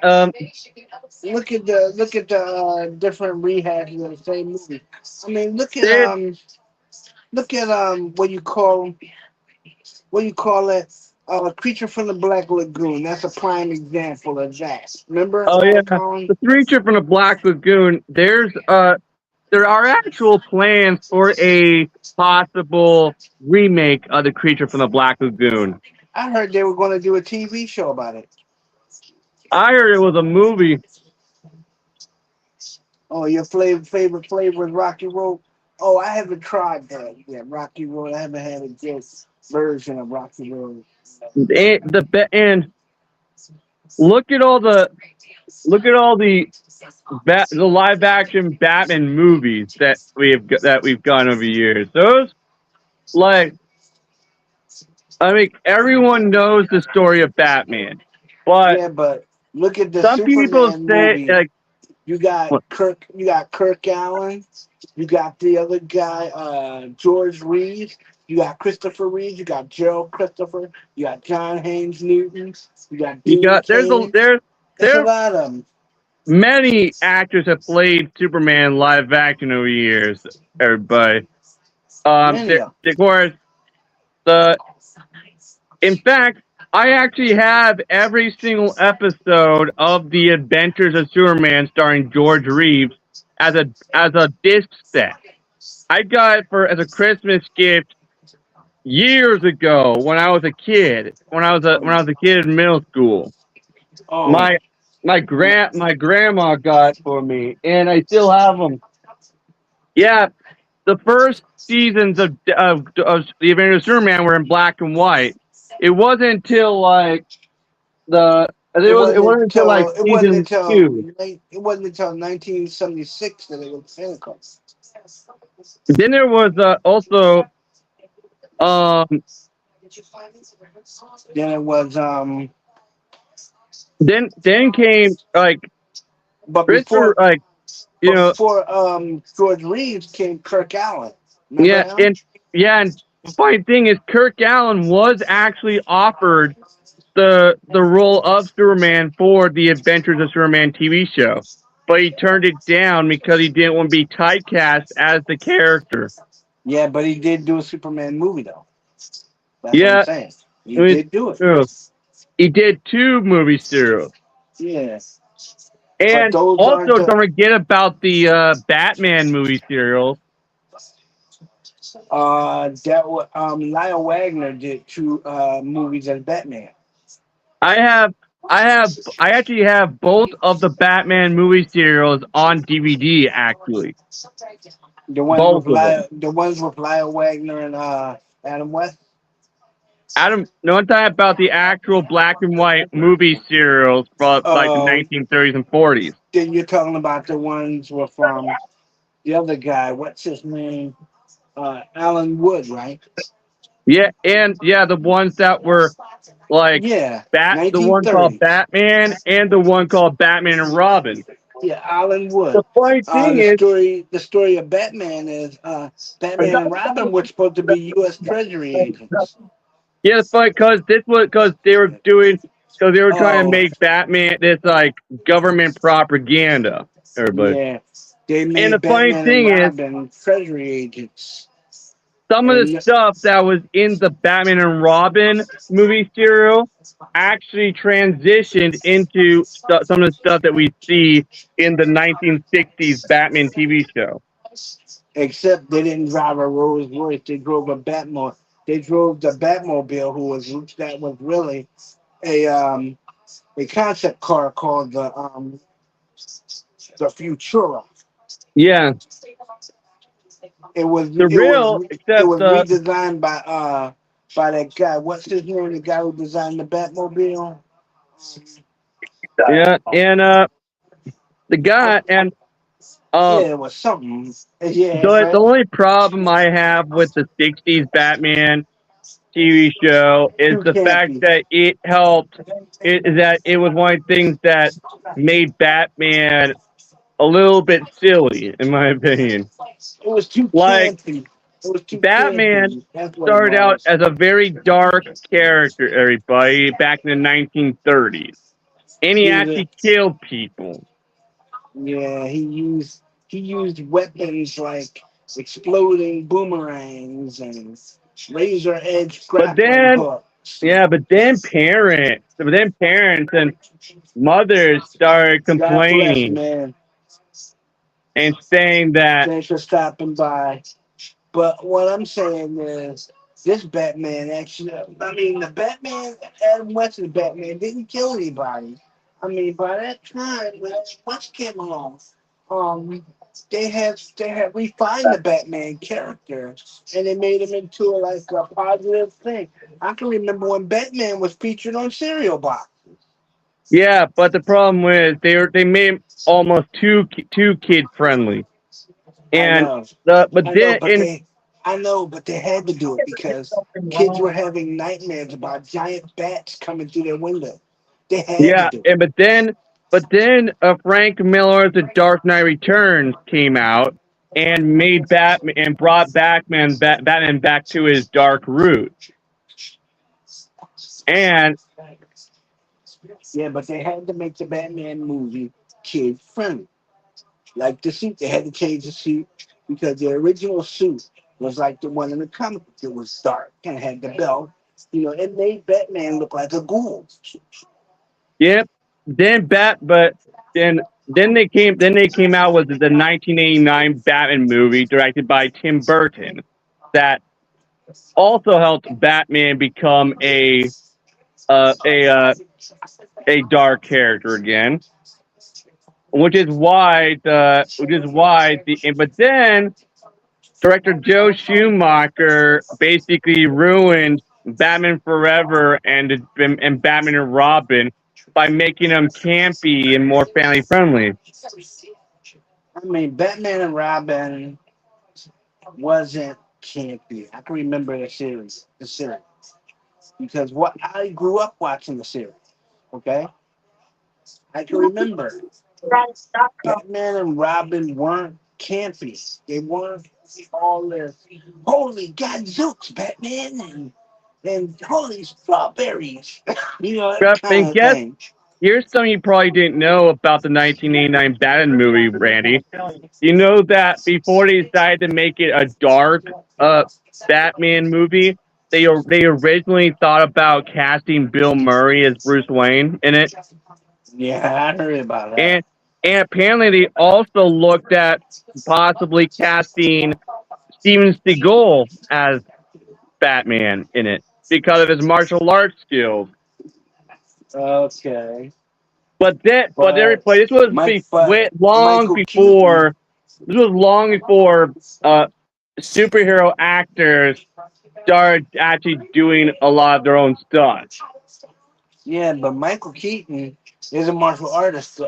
Look at the different rehashes of the same movie. I mean, there look at what you call it, Creature from the Black Lagoon. That's a prime example of that. Remember, oh yeah, Colin? the creature from the Black Lagoon. There are actual plans for a possible remake of the creature from the Black Lagoon. I heard they were going to do a TV show about it. I heard it was a movie. Oh, your favorite flavor is Rocky Road. Oh, I haven't tried that yet. Rocky Road. I haven't had a good version of Rocky Road. And look at all the live action Batman movies that we've gotten over the years. Those, like, I mean, everyone knows the story of Batman, but Yeah, but look at the some people Superman say movie. like, You got Kirk. You got Kirk Allen. You got the other guy, George Reeves. You got Christopher Reeves. You got Gerald Christopher. You got John Haynes Newton. You got you Dean got Cain. It's a there lot of them. many actors have played Superman live action over the years. Everybody, Many of of course, the in fact, I actually have every single episode of The Adventures of Superman starring George Reeves as a disc set. I got it for as a Christmas gift years ago when I was a kid. When I was a kid in middle school. Oh, My my grandma got for me, and I still have them. Yeah, the first seasons of the Adventures of Superman were in black and white. It wasn't until like it wasn't until like season two. it wasn't until 1976 that it was Pentecost. Then there was also um Then it was then came like but Christopher, before like, you but know, before George Reeves came Kirk Allen. Remember yeah, him? and the funny thing is Kirk Allen was actually offered the role of Superman for the Adventures of Superman TV show, but he turned it down because he didn't want to be typecast as the character. Yeah, but he did do a Superman movie though. That's what I'm Yeah, saying. He I mean, did do it. he did 2 movie serials. Yeah. But And those also, aren't don't the forget about the Batman movie serials. that was Lyle Wagner did 2 movies as Batman. I have, I actually have both of the Batman movie serials on DVD. Actually, both of them. The ones with Lyle Wagner and Adam West. Adam, no one talking about the actual black and white movie serials from like the Uh, 1930s and 40s. then you're talking about the ones with the other guy. What's his name? Alan Wood, right? Yeah, and yeah, the ones that were like Yeah, the one called 1930. Batman and the one called Batman and Robin. Yeah, Alan The Wood. funny thing is, The story of Batman is Batman and Robin were supposed to be U.S. Treasury agents. yeah, but because they were doing because they were trying to Oh, make Batman this like government propaganda. Everybody, yeah. They and the made funny Batman and thing is, Robin Treasury agents. some of the And stuff that was in the Batman and Robin movie serial actually transitioned into some of the stuff that we see in the 1960s Batman TV show. except they didn't drive a Rolls Royce, they drove a Batmobile. They drove the Batmobile, that was really a a concept car called the Futura. Yeah, It was the it was real it except was redesigned by that guy. What's his name? The guy who designed the Batmobile. yeah, and the guy and Yeah, um it was something. Yeah, the but only problem I have with the 60s Batman TV show is too the fact campy. that it was one of the things that made Batman a little bit silly, in my opinion. It was too Like campy. It was too Batman campy. That's what it started out was. as a very dark character, everybody, back in the 1930s, and he He was actually killed people. Yeah, he used weapons like exploding boomerangs and razor edge But grappling then, hooks. yeah, but then parents and mothers started God bless, complaining man. and saying that, Thanks for stopping by. But what I'm saying is, this Batman actually, I mean, the Batman, Adam West's Batman didn't kill anybody. I mean, by that time, when West came along, um, they had refined the Batman character and they made him into like a positive thing. I can remember when Batman was featured on cereal box. yeah, but the problem was they made him almost too kid friendly, I and know, but I know, then in I know, but they had to do it because kids were having nightmares about giant bats coming through their window. They had to yeah, do it. and but then Frank Miller's The Dark Knight Returns came out and made Batman and brought Batman back to his dark roots. And Yeah, but they had to make the Batman movie kid friendly. Like the suit, they had to change the suit because the original suit was like the one in the comic book. It was dark and had the belt. It made Batman look like a ghoul. yep, but then they came out with the 1989 Batman movie directed by Tim Burton that also helped Batman become uh, a uh, a dark character again, but then director Joe Schumacher basically ruined Batman Forever and Batman and Robin by making them campy and more family friendly. I mean, Batman and Robin. wasn't campy. I can remember the series, because what I grew up watching the series. Okay, I can remember Right.com. Batman and Robin weren't campy. They weren't all this holy gadzooks, Batman, and holy strawberries, that Yep, kind and of guess thing. here's something you probably didn't know about the 1989 Batman movie, Randy. You know that before they decided to make it a dark Batman movie, they originally thought about casting Bill Murray as Bruce Wayne in it, Yeah, I heard about that. and and apparently they also looked at possibly casting Steven Seagal as Batman in it because of his martial arts skills. Okay, But but this was long Michael Keaton. before. This was long before superhero actors started actually doing a lot of their own stuff. Yeah, but Michael Keaton is a martial artist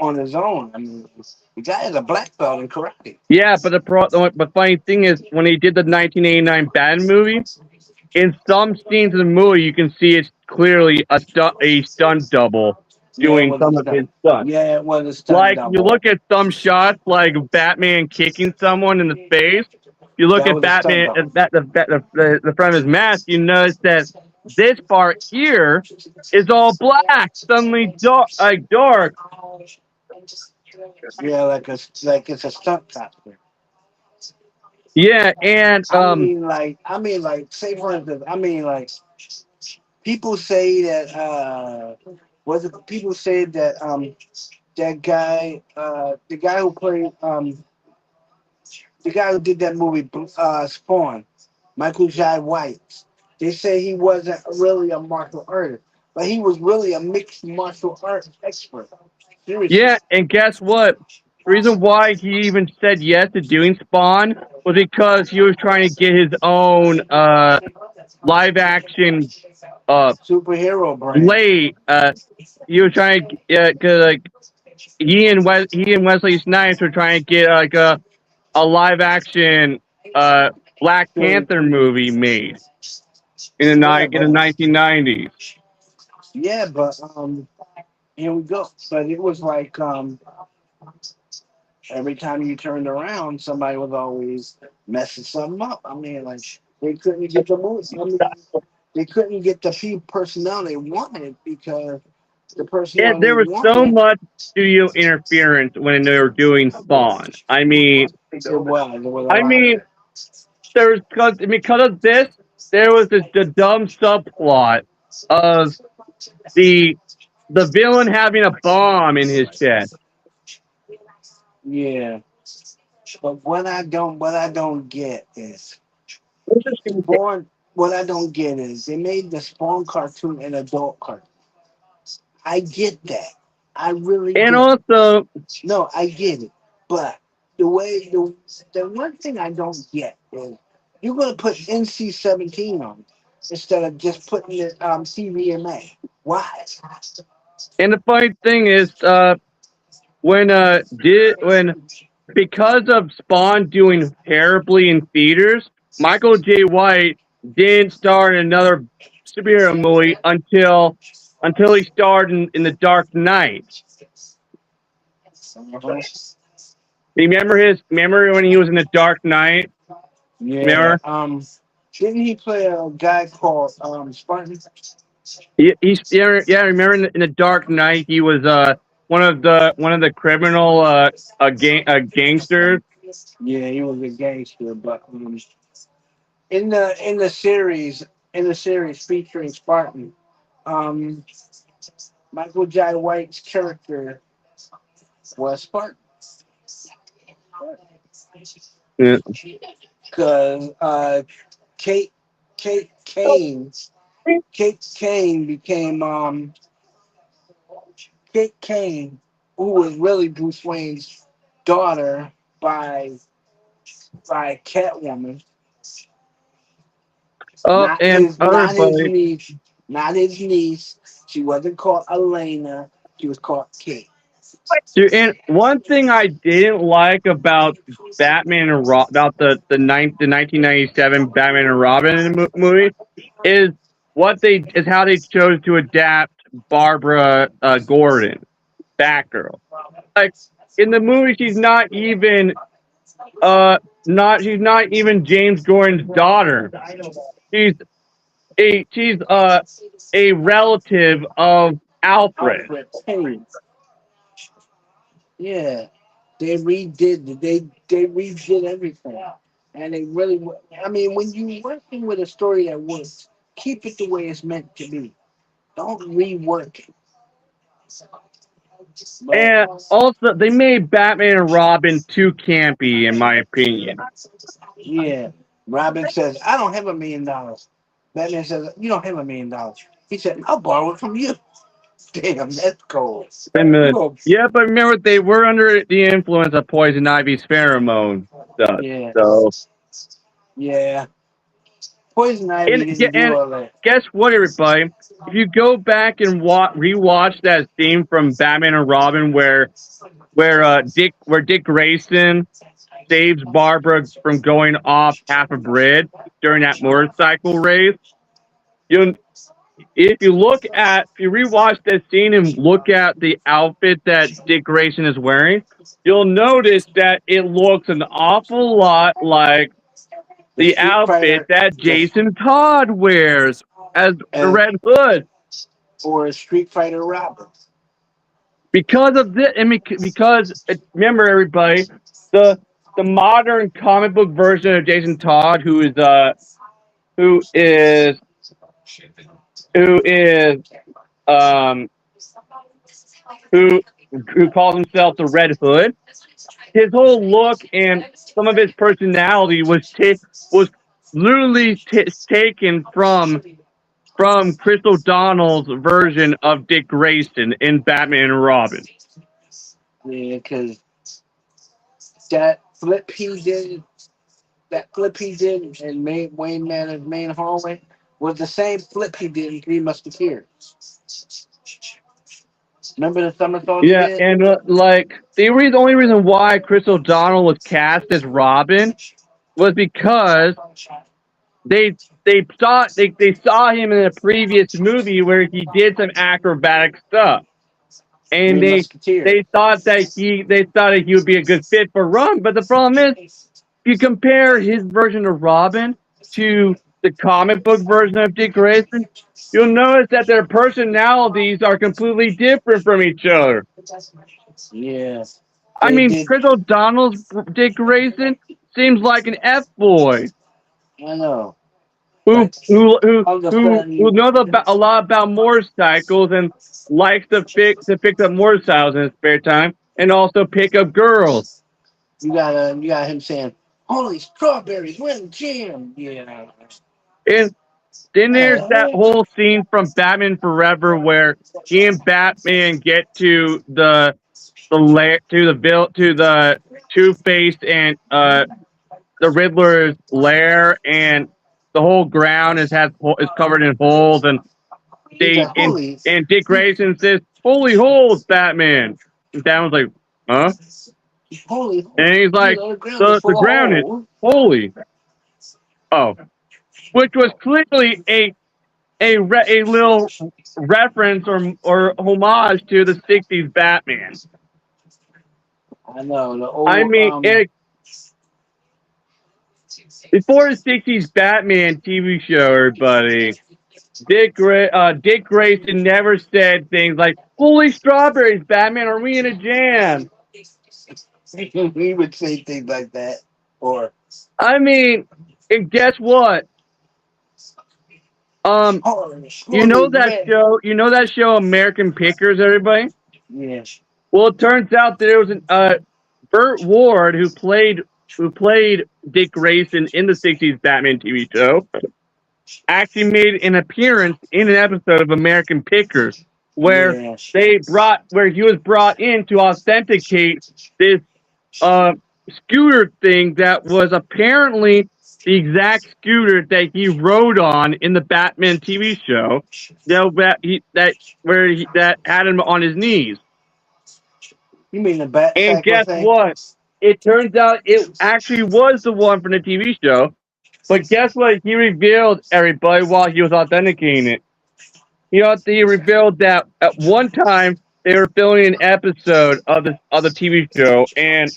on his own. I mean, the guy is a black belt in karate. Yeah, but the funny thing is when he did the 1989 Batman movie, in some scenes of the movie you can see it's clearly a stunt double Yeah, it doing was a some of his stunt. stunts. Yeah, it was a stunt Like you double. look at some shots like Batman kicking someone in the face. You look That at was a stunt Batman double. at the front of his mask. You notice that this part here is all black, suddenly dark. Yeah, like it's a stunt costume. Yeah, and I mean, like, say for instance, I mean, like, people say that was it people say that that guy the guy who played the guy who did that movie Spawn, Michael Jai White. They say he wasn't really a martial artist, but he was really a mixed martial arts expert. Seriously. yeah, and guess what? The reason why he even said yes to doing Spawn was because he was trying to get his own live action Superhero brand. Blade. He was trying to cause like he and Wesley Snipes were trying to get like a live action uh Black So, Panther movie made yeah, in the but 1990s. yeah, but here we go. But it was like every time you turned around, somebody was always messing something up. I mean, like, they couldn't get the movie. I mean, they couldn't get the few personnel they wanted because the Yeah, personnel they there was so wanted, much studio interference when they were doing Spawn. it was a I lot of mean, it. there's because of this, there was the dumb subplot of the the villain having a bomb in his chest. Yeah, but what I don't get is Interesting thing. Spawn. What I don't get is they made the Spawn cartoon an adult cartoon. I get that. I really And get it. also, No, I get it. But the one thing I don't get is you're gonna put NC-17 on it instead of just putting it CVMA. Why? and the funny thing is, when because of Spawn doing terribly in theaters, Michael J. White didn't star in another superhero movie until he starred in The Dark Knight. Uh-huh. Remember when he was in The Dark Knight? Yeah. Remember? Didn't he play a guy called Spartan? Yeah. Remember in the Dark Knight, he was one of the criminal gangsters. Yeah, he was a gangster, but in the series featuring Spartan, um, Michael Jai White's character was Spartan Yeah. because Kate Kate Kane Kate Kane became Kate Kane, who was really Bruce Wayne's daughter by Catwoman, Oh, not and his other not his funny. niece, not his niece. She wasn't called Elena. She was called Kate. Dude, and one thing I didn't like about Batman and about the 1997 Batman and Robin movie is how they chose to adapt Barbara Gordon, Batgirl. Like in the movie, she's not even James Gordon's daughter. She's a relative of Alfred. Hey, yeah, they redid everything, and they really. I mean, when you're working with a story that works, keep it the way it's meant to be. Don't rework it. But And also, they made Batman and Robin too campy, in my opinion. yeah, Robin says, "I don't have $1 million." Batman says, "You don't have $1 million." He said, "I'll borrow it from you." Damn, that's cold. And You go, yeah, but remember they were under the influence of Poison Ivy's pheromone stuff. yeah, So, yeah. Poison Ivy and, didn't do all that. guess what, everybody? If you go back and rewatch that scene from Batman and Robin where Dick Grayson saves Barbara from going off half a bridge during that motorcycle race, if you rewatch that scene and look at the outfit that Dick Grayson is wearing, you'll notice that it looks an awful lot like the outfit that Jason Todd wears as the Red Hood. Or Street Fighter Robin. Because of this, because remember, everybody, the modern comic book version of Jason Todd, who calls himself the Red Hood. His whole look and some of his personality was literally taken from Chris O'Donnell's version of Dick Grayson in Batman and Robin. Yeah, because that flip he did in Wayne Manor's main hallway was the same flip he did in Three Musketeers. Remember the somersault? Yeah, and the only reason why Chris O'Donnell was cast as Robin was because they saw him in a previous movie where he did some acrobatic stuff, and they thought that he would be a good fit for Robin. But the problem is, if you compare his version of Robin to the comic book version of Dick Grayson, you'll notice that their personalities are completely different from each other. Yeah. I mean, Chris O'Donnell's Dick Grayson seems like an F-boy. I know. Who knows a lot about motorcycles and likes to fix up motorcycles in his spare time, and also pick up girls. You got him saying, "Holy strawberries, when jam!" Yeah. And then there's that whole scene from Batman Forever where he and Batman get to the Two-Face and the Riddler's lair, and the whole ground is covered in holes, and and Dick Grayson says, "Holy holes, Batman!" And Batman's like, "Huh?" Holy. And he's like, "The ground is holy." Oh, which was clearly a little reference or homage to the '60s Batman. I know. Before the '60s Batman TV show, everybody, Dick Grayson never said things like, "Holy strawberries, Batman, are we in a jam?" We would say things like that. Or, and guess what? You know that show American Pickers, everybody? Yeah. Well, it turns out there was Burt Ward who played Dick Grayson in the '60s Batman TV show, actually made an appearance in an episode of American Pickers where he was brought in to authenticate this scooter thing that was apparently the exact scooter that he rode on in the Batman TV show that had him on his knees. You mean the Bat And Cycle guess thing? what? It turns out it actually was the one from the TV show. But guess what? He revealed everybody while he was authenticating it. He revealed that at one time they were filming an episode of the TV show, and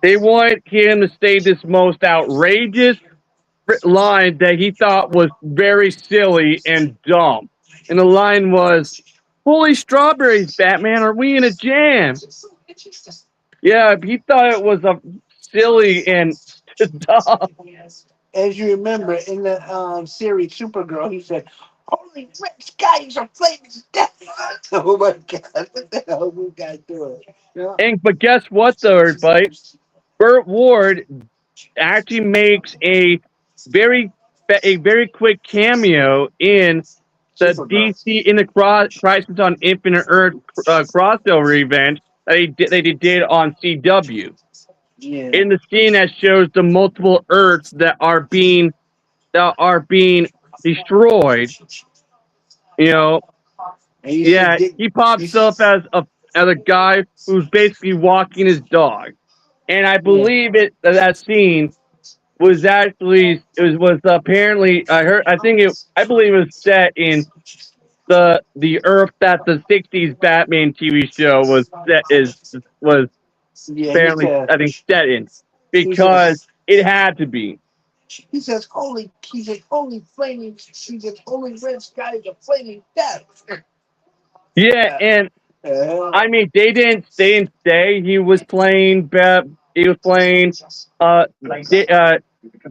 they wanted him to say this most outrageous line that he thought was very silly and dumb. And the line was, "Holy strawberries, Batman! Are we in a jam?" Yeah, he thought it was a silly and dumb. As you remember in the series Supergirl, he said, "Holy red skies are flaming death!" Oh my God! What the hell we got doing? Yeah. And but guess what, though, everybody? Burt Ward actually makes very a very quick cameo in the Supergirl. DC in the Crisis on Infinite Earth crossover event that they did on CW. Yeah. In the scene that shows the multiple Earths that are being destroyed, you know, And you see yeah, Dick. he pops up as a guy who's basically walking his dog, and I Yeah. believe that scene was actually was apparently I believe it was set in the Earth that the '60s Batman TV show was Yeah. apparently I think set in He because says. it had to be. He says, "Holy." He says, "Holy flaming." He says, "Holy red skies are flaming death." Yeah, and Uh, I mean they didn't say he was playing he was playing uh, Dick,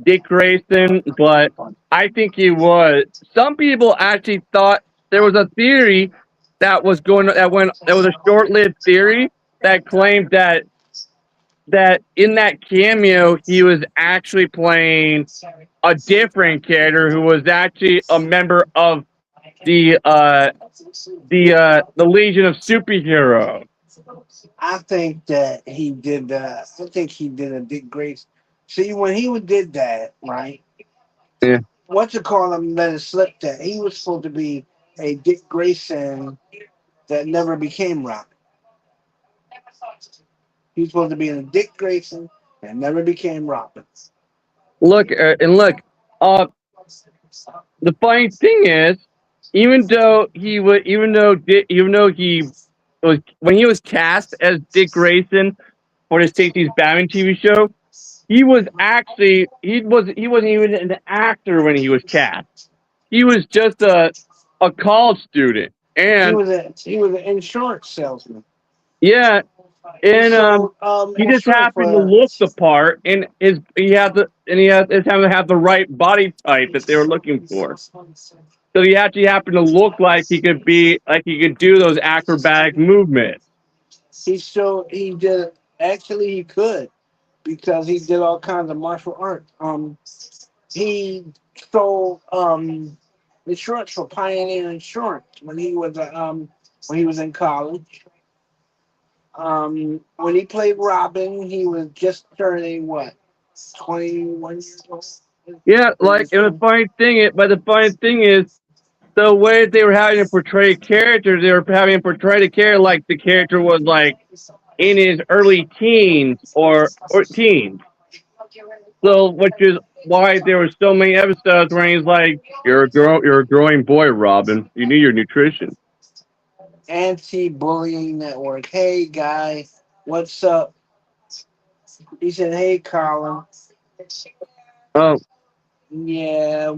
Dick Grayson, but I think he was. Some people actually thought there was a theory that was a short-lived theory that claimed that in that cameo he was actually playing a different character who was actually a member of the the Legion of Superheroes. I think that he did. I think he did a Dick Grace. See, when he did that, right? Yeah. What you call him? Let it slip that he was supposed to be a Dick Grayson that never became Robin. He's supposed to be a Dick Grayson that never became Robin. Look. Uh, the funny thing is, even though he was when he was cast as Dick Grayson for the '60s Batman TV show, he wasn't even an actor when he was cast. He was just a college student, He and was an insurance salesman. yeah, He and sold he just insurance happened to for. look the part, and he just happened to have the right body type that they were looking for. So he actually happened to look like he could do those acrobatic movements. He did actually he could because he did all kinds of martial arts. He sold insurance for Pioneer Insurance when he was in college. When he played Robin, he was just turning what 21 years old. Yeah, like and the funny thing is the way they were having to portray characters, they were having to portray the character like the character was like in his early teens or teens. So, which is why there were so many episodes where he's like, you're a growing boy, Robin. You need your nutrition." Anti-bullying network. Hey guy, what's up? He said, "Hey Colin, Oh, yeah,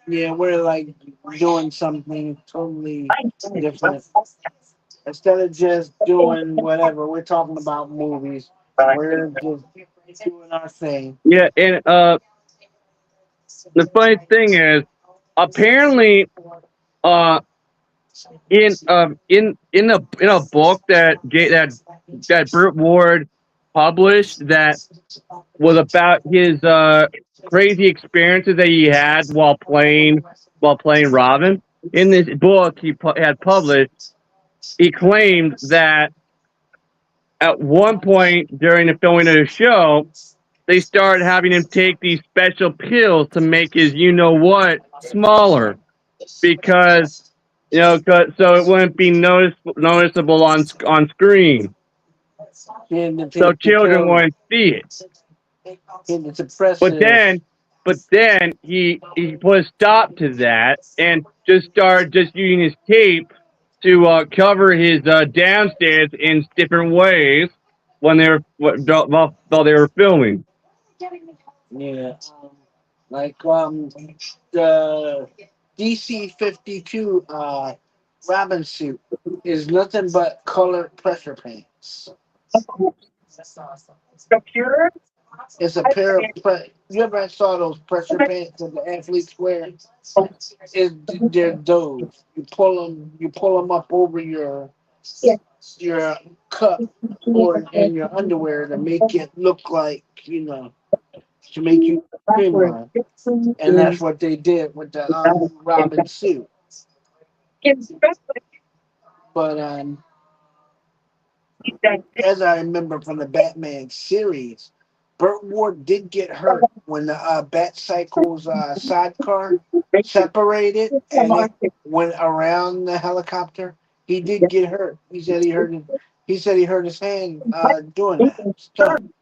yeah, we're like doing something totally different. Instead of just doing whatever, we're talking about movies. We're just doing our thing." yeah, and the funny thing is, apparently, uh, in a book that Burt Ward published that was about his crazy experiences that he had while playing Robin. In this book had published, he claimed that at one point during the filming of the show, they started having him take these special pills to make his you know what smaller because So it wouldn't be noticeable on screen, And so to children tell wouldn't see it. him to suppress But it. then, he put a stop to that and just started just using his tape to cover his downstairs in different ways when they were while they were filming. Yeah. Like the DC-52 Robin suit is nothing but colored pressure paints. Of course, computer. It's a I pair of think you ever saw those pressure paints that the athletes wear? They're those. You pull them up over yes, your cup or in your underwear to make it look like to make you backward streamline. fixing And that's is what they did with the without Robin suit. especially But that as I remember from the Batman series, Burt Ward did get hurt when the Bat Cycle's sidecar separated and it market went around the helicopter. He did get hurt. He said he hurt his hand doing that stunt.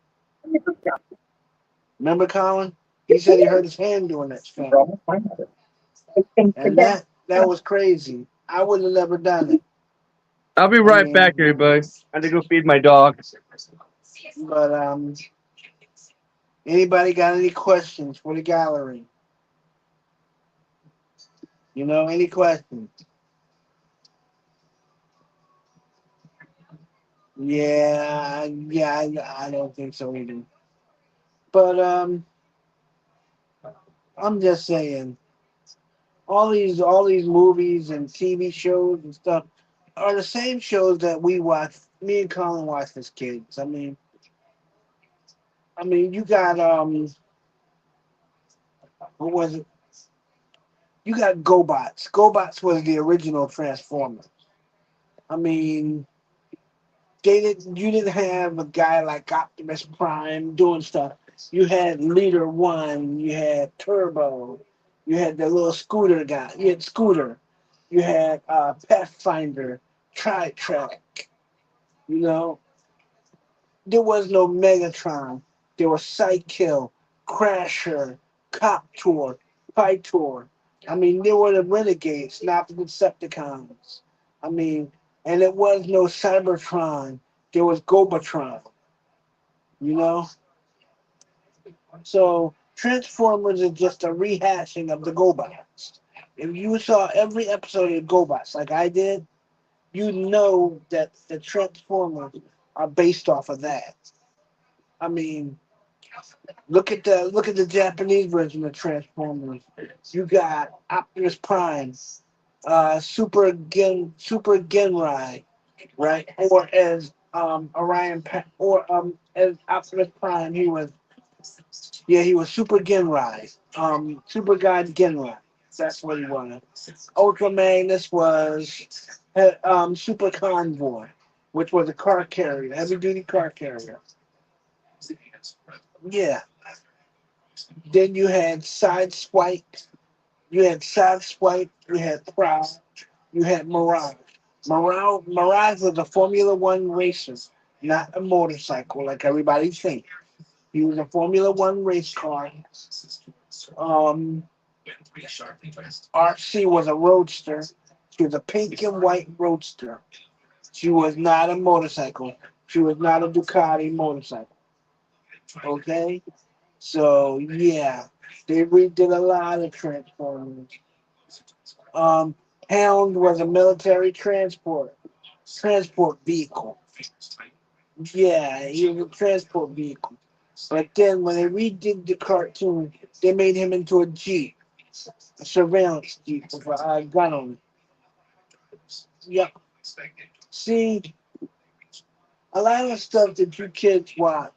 Remember, Colin? He said he hurt his hand doing that stunt, I think and together that was crazy. I would have never done it. I'll be I right back, mean, everybody. I have to go feed my dog. but anybody got any questions for the gallery? Any questions? Yeah, I don't think so either. But I'm just saying, all these movies and TV shows and stuff are the same shows that we watched. Me and Colin watched as kids. I mean, you got what was it? You got GoBots. GoBots was the original Transformers. I mean, you didn't have a guy like Optimus Prime doing stuff. You had Leader One, you had Turbo, you had the little scooter guy, you had Scooter, you had Pathfinder, Tri-Track, you know. There was no Megatron. There was Psykill, Crasher, Coptor, Pytor. I mean, there were the Renegades, not the Decepticons. I mean, and it was no Cybertron. There was Gobatron, you know? So Transformers is just a rehashing of the GoBots. If you saw every episode of GoBots like I did, you know that the Transformers are based off of that. I mean, look at the Japanese version of Transformers. You got Optimus Prime, Super Genrai, right? Or as as Optimus Prime, he was Super Genrai, Super God Genrai. That's what he was. Ultra Magnus was Super Convoy, which was a car carrier, heavy duty car carrier. Yeah. Then you had Sideswipe. You had Sideswipe. You had Proud. You had Mirage. Mirage was a Formula One racer, not a motorcycle like everybody thinks. He was a Formula One race car. Um, RC was a roadster. She was a pink and white roadster. She was not a motorcycle. She was not a Ducati motorcycle. Okay? So, yeah, they redid a lot of Transformers. Um, Hound was a military transport vehicle. Yeah, he was a transport vehicle. But then when they redid the cartoon, they made him into a Jeep, a surveillance Jeep with a gun on it. Yep. See, a lot of stuff that you kids watch,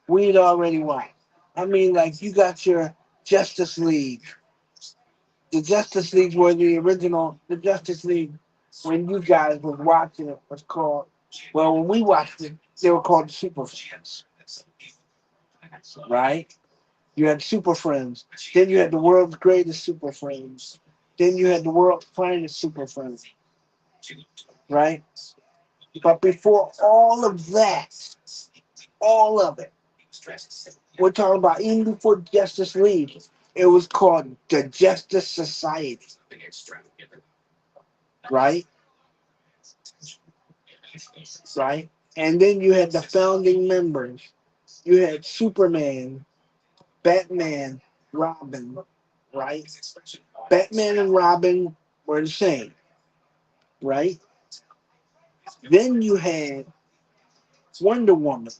we'd already watched. I mean, like you got your Justice League. The Justice League were the original. The Justice League, when you guys was watching it, was called. Well, when we watched it, they were called the Super Friends, right? You had Super Friends. Then you had the world's greatest Super Friends. Then you had the world's finest Super Friends. right? But before all of that, all of it, we're talking about even before Justice League, it was called the Justice Society, right? Right? And then you had the founding members. You had Superman, Batman, Robin, right? Batman and Robin were the same, right? Then you had Wonder Woman,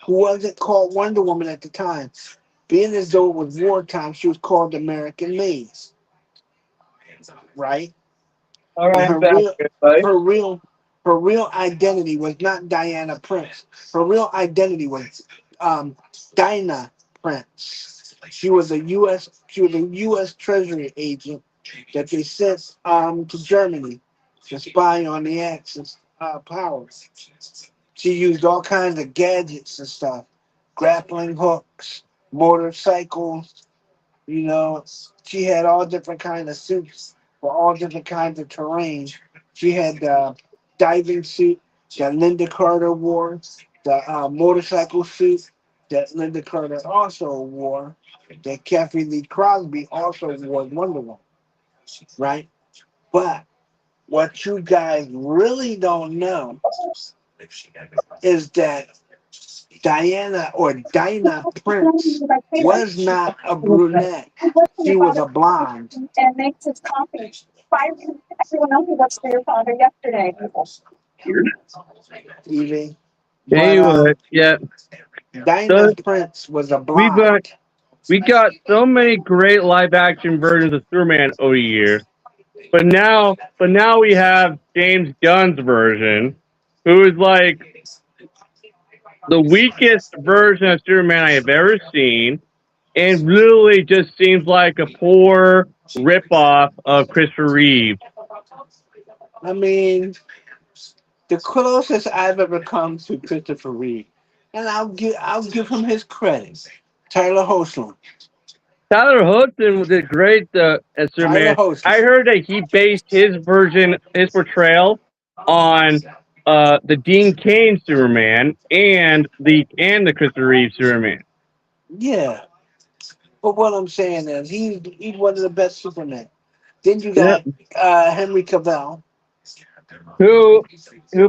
who wasn't called Wonder Woman at the time. Being as though it was wartime, she was called American Made, right? All right, And I'm back, everybody. her real identity was not Diana Prince. Her real identity was Dinah Prince. She was a US Treasury agent that they sent to Germany to spy on the Axis powers. She used all kinds of gadgets and stuff, grappling hooks, motorcycles. You know, she had all different kinds of suits for all different kinds of terrain. She had the diving suit that Linda Carter wore, the motorcycle suit that Linda Carter also wore, that Kathy Lee Crosby also wore in Wonder Woman, right? But what you guys really don't know is that Diana or Dinah Prince was not a brunette. She was a blonde. And makes his coffee. Fire everyone else was up for your father yesterday. Evie. But Anyway, yeah. Dinah So Prince was a we got blonde. we got so many great live action versions of Superman over the years, but now we have James Gunn's version, who is like the weakest version of Superman I have ever seen, and literally just seems like a poor ripoff of Christopher Reeve. I mean, the closest I've ever come to Christopher Reeve, and I'll give him his credit. Tyler Hoechlin. Tyler Hoechlin did great as Tyler Superman. Hoechlin. I heard that he based his portrayal on the Dean Cain Superman and the Christopher Reeve Superman. Yeah. But what I'm saying is he's one of the best Supermen. Then you Yep. got Henry Cavill. Who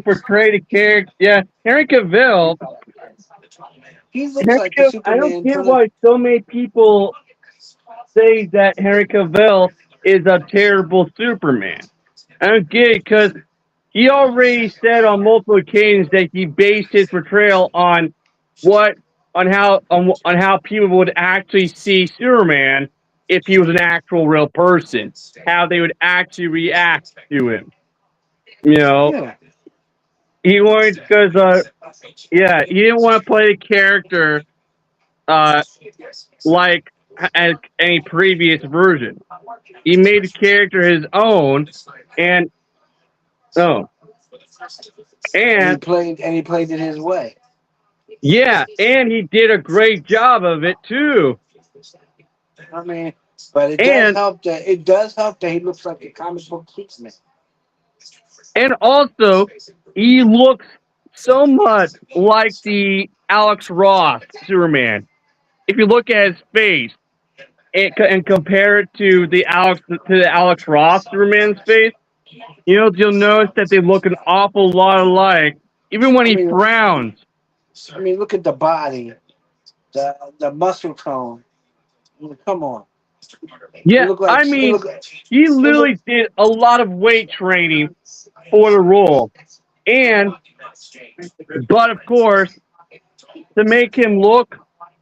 portrayed a character? Yeah, Henry Cavill. He looks like the I Superman don't get from the, why so many people say that Henry Cavill is a terrible Superman. I don't get it because he already said on multiple occasions that he based his portrayal on how people would actually see Superman if he was an actual real person, how they would actually react to him. You know, yeah. he wanted because he didn't want to play a character like as any previous version. He made the character his own, and And and he played it his way. yeah, and he did a great job of it too. I mean, but And it does help that he looks like a comic book Superman. and also he looks so much like the Alex Ross Superman. If you look at his face and compare it to the Alex Ross Superman's face, you'll notice that they look an awful lot alike. Even when I he mean, frowns. look at the body, the muscle tone. I mean, come on. Yeah, It look like, I it mean, look like, he it look, literally did a lot of weight training for the role. But of course,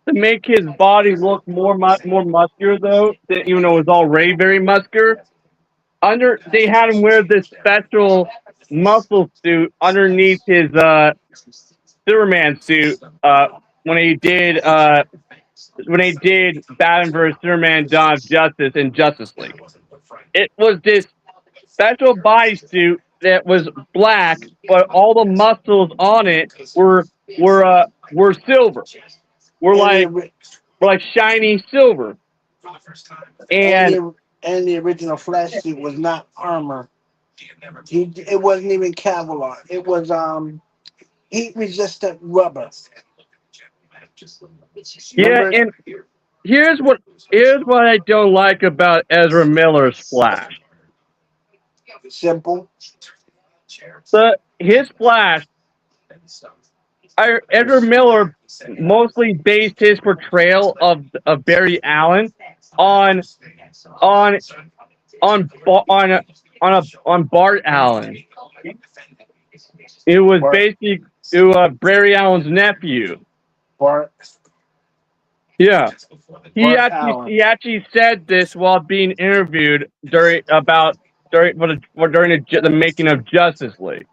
to make his body look more muscular, though, even though it was already very muscular, they had him wear this special muscle suit underneath his Superman suit when he did Batman vs Superman: Dawn of Justice in Justice League. It was this special bodysuit that was black, but all the muscles on it were silver. Were and like shiny silver. And the original Flash suit was not armor. It wasn't even Kevlar. It was heat resistant rubber. Yeah, Remember? and here's what I don't like about Ezra Miller's Flash. Simple. His Flash, Ezra Miller mostly based his portrayal of Barry Allen on on on Ba- on Bart Allen. It was Bart, basically Barry Allen's nephew. Bart, Yeah, Bart Allen. he actually said this while being interviewed during the making of Justice League,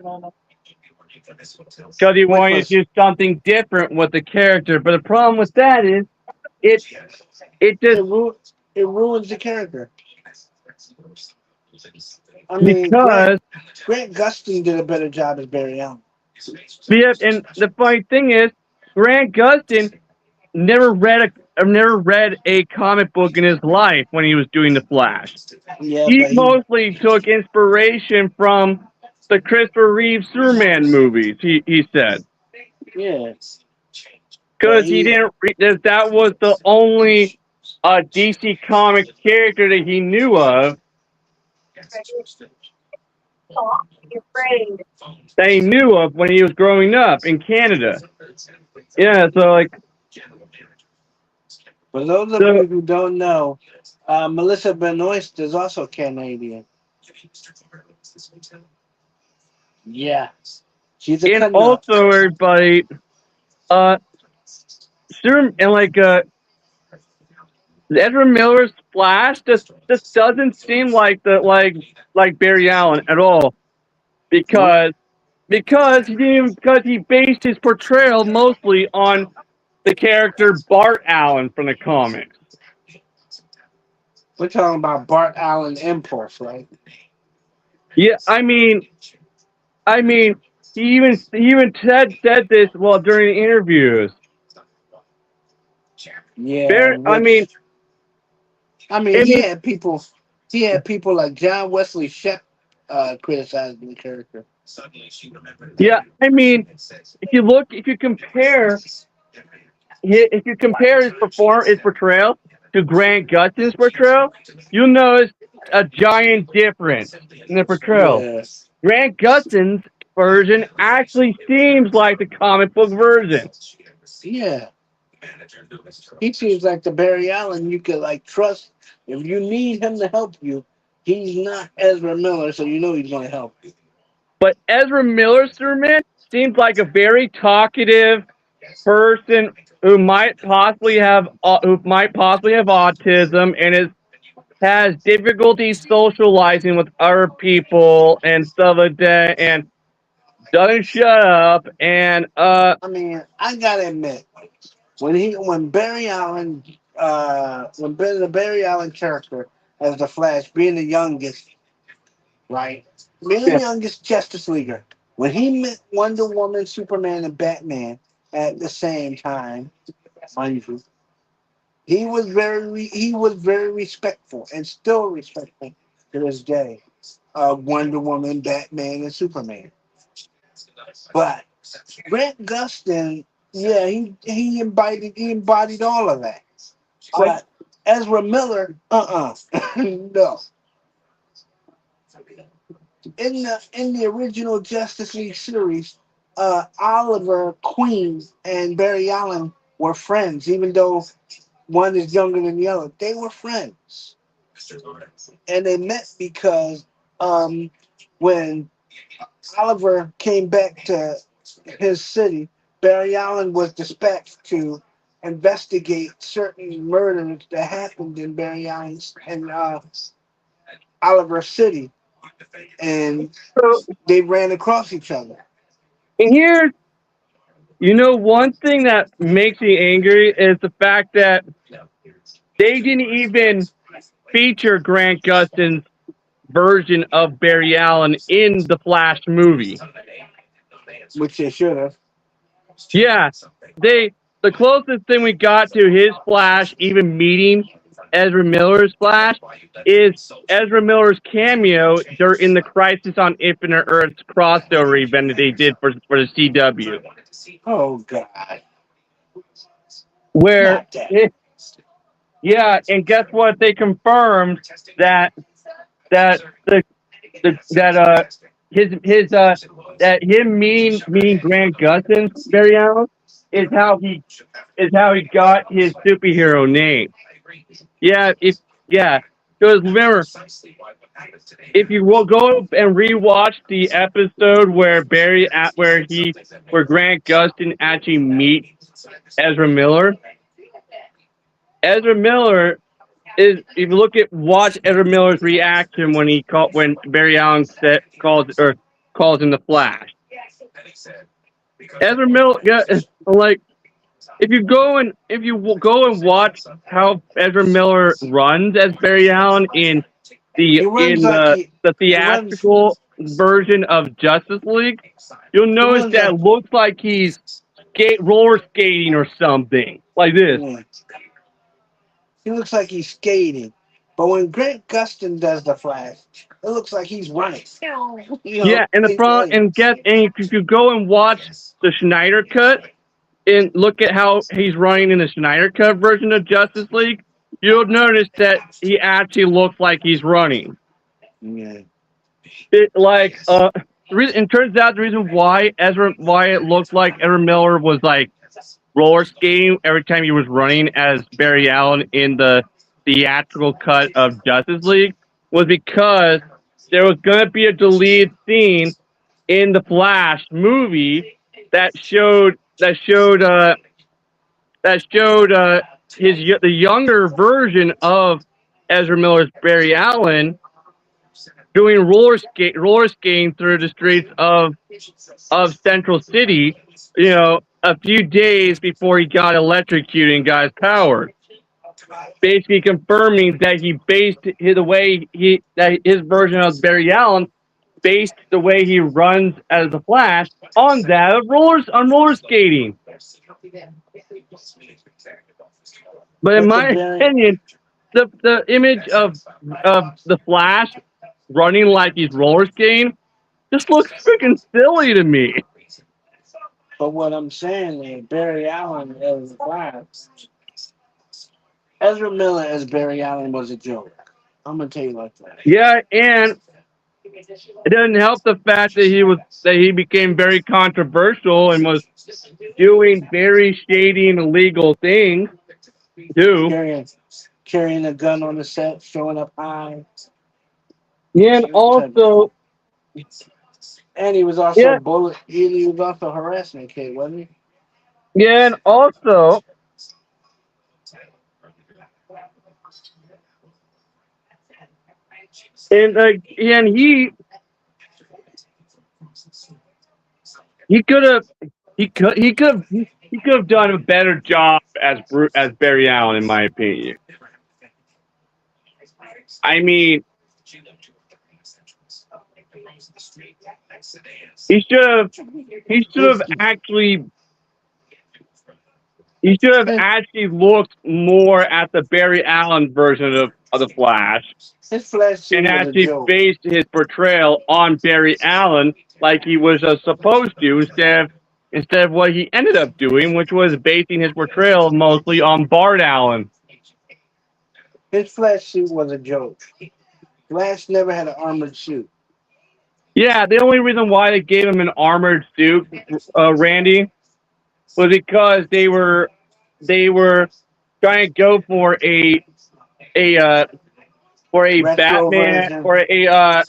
because he Which wanted was to do something different with the character. But the problem with that is it it just it ruins the character. I mean, because Grant Gustin did a better job as Barry Allen. yeah, and the funny thing is Grant Gustin never read a comic book in his life when he was doing the Flash. Yeah, He but mostly took inspiration from the Christopher Reeve Superman movies. He said yeah, but because he didn't read that was the only DC comic character that he knew of when he was growing up in Canada. Yeah, so like for those of so you who don't know, Melissa Benoist is also Canadian. Yeah, she's a and Canuck. also everybody uh and like Ezra Miller's Flash just doesn't seem like like Barry Allen at all because he based his portrayal mostly on the character Bart Allen from the comics. We're talking about Bart Allen Impulse, right? Yeah, I mean he even said this while during interviews. Yeah, Barry, which I mean, I mean, he had people like John Wesley Shep criticizing the character. yeah, I mean, if you compare his portrayal to Grant Gustin's portrayal, you'll notice a giant difference in the portrayal. Yeah, Grant Gustin's version actually seems like the comic book version. yeah. He seems like the Barry Allen you could like trust. If you need him to help you, he's not Ezra Miller, so you know he's going to help you. But Ezra Miller's Superman seems like a very talkative person who might possibly have autism and has difficulty socializing with other people and stuff like that, and doesn't shut up. And I mean, I gotta admit, when Barry Allen, the Barry Allen character as the Flash, being the youngest, right, being the yeah, youngest Justice Leaguer, when he met Wonder Woman, Superman, and Batman at the same time, mind you, he was very respectful and still respectful to this day of Wonder Woman, Batman, and Superman. But Grant Gustin, yeah, he embodied all of that. like But Ezra Miller, no. In the original Justice League series, Oliver Queen and Barry Allen were friends, even though one is younger than the other. They were friends, and they met because when Oliver came back to his city, Barry Allen was dispatched to investigate certain murders that happened in Barry Allen's and Oliver City, and so. they ran across each other. And here, one thing that makes me angry is the fact that they didn't even feature Grant Gustin's version of Barry Allen in the Flash movie. Which they should have. Yeah, the closest thing we got to his Flash even meeting Ezra Miller's Flash is Ezra Miller's cameo in the Crisis on Infinite Earths crossover event that they did for the CW, Oh God. where Not that. yeah, and guess what? They confirmed that that that that him meeting Grant Gustin, Barry Allen, is how he got his superhero name. Yeah, because remember, if you will go and rewatch the episode where where Grant Gustin actually meets Ezra Miller, Ezra Miller is, if you watch Ezra Miller's reaction when Barry Allen calls in the Flash. Ezra Miller, yeah, like if you go and watch how Ezra Miller runs as Barry Allen in He runs like the theatrical version of Justice League, you'll notice that it looks like he's roller skating or something like this. Yeah. He looks like he's skating. But when Grant Gustin does the Flash, it looks like he's running. Yeah, and if you go and watch the Snyder Cut and look at how he's running in the Snyder Cut version of Justice League, you'll notice that he actually looks like he's running. Yeah. It turns out the reason why it looked like Ezra Miller was like roller skating every time he was running as Barry Allen in the theatrical cut of Justice League was because there was going to be a deleted scene in the Flash movie that showed the younger version of Ezra Miller's Barry Allen doing roller skating through the streets of Central City, a few days before he got electrocuted and got his powers. Basically confirming that he based his version of Barry Allen based the way he runs as the Flash on that of roller skating. But in my opinion, the image of the Flash running like he's roller skating just looks freaking silly to me. But what I'm saying is, Barry Allen as the Flash, Ezra Miller as Barry Allen was a joke. I'm gonna tell you like that. Yeah, and it doesn't help the fact that he became very controversial and was doing very shady and illegal things too. Carrying a gun on the set, showing up high. Yeah, and also, and he was also he was also a harassment kid, wasn't he? Yeah, and also, and he could have done a better job as Barry Allen, in my opinion. I mean, he should have actually looked more at the Barry Allen version of the Flash. His Flash and actually based his portrayal on Barry Allen like he was supposed to, instead of what he ended up doing, which was basing his portrayal mostly on Bart Allen. His Flash suit was a joke. Flash never had an armored suit. Yeah, the only reason why they gave him an armored suit, Randy, was because they were trying to go for a Batman version. Or a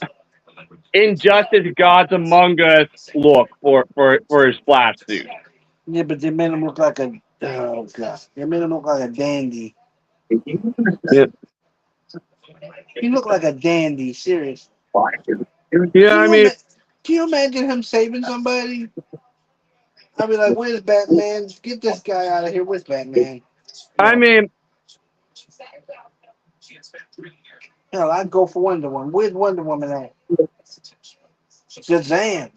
Injustice Gods Among Us look for his Flash suit. Yeah, but they made him look like a They made him look like a dandy. Yeah. He looked like a dandy, serious. Yeah, can you imagine him saving somebody? I'd be like, "Where's Batman? Get this guy out of here. Where's Batman?" Hell, I'd go for Wonder Woman. Where's Wonder Woman at? Shazam.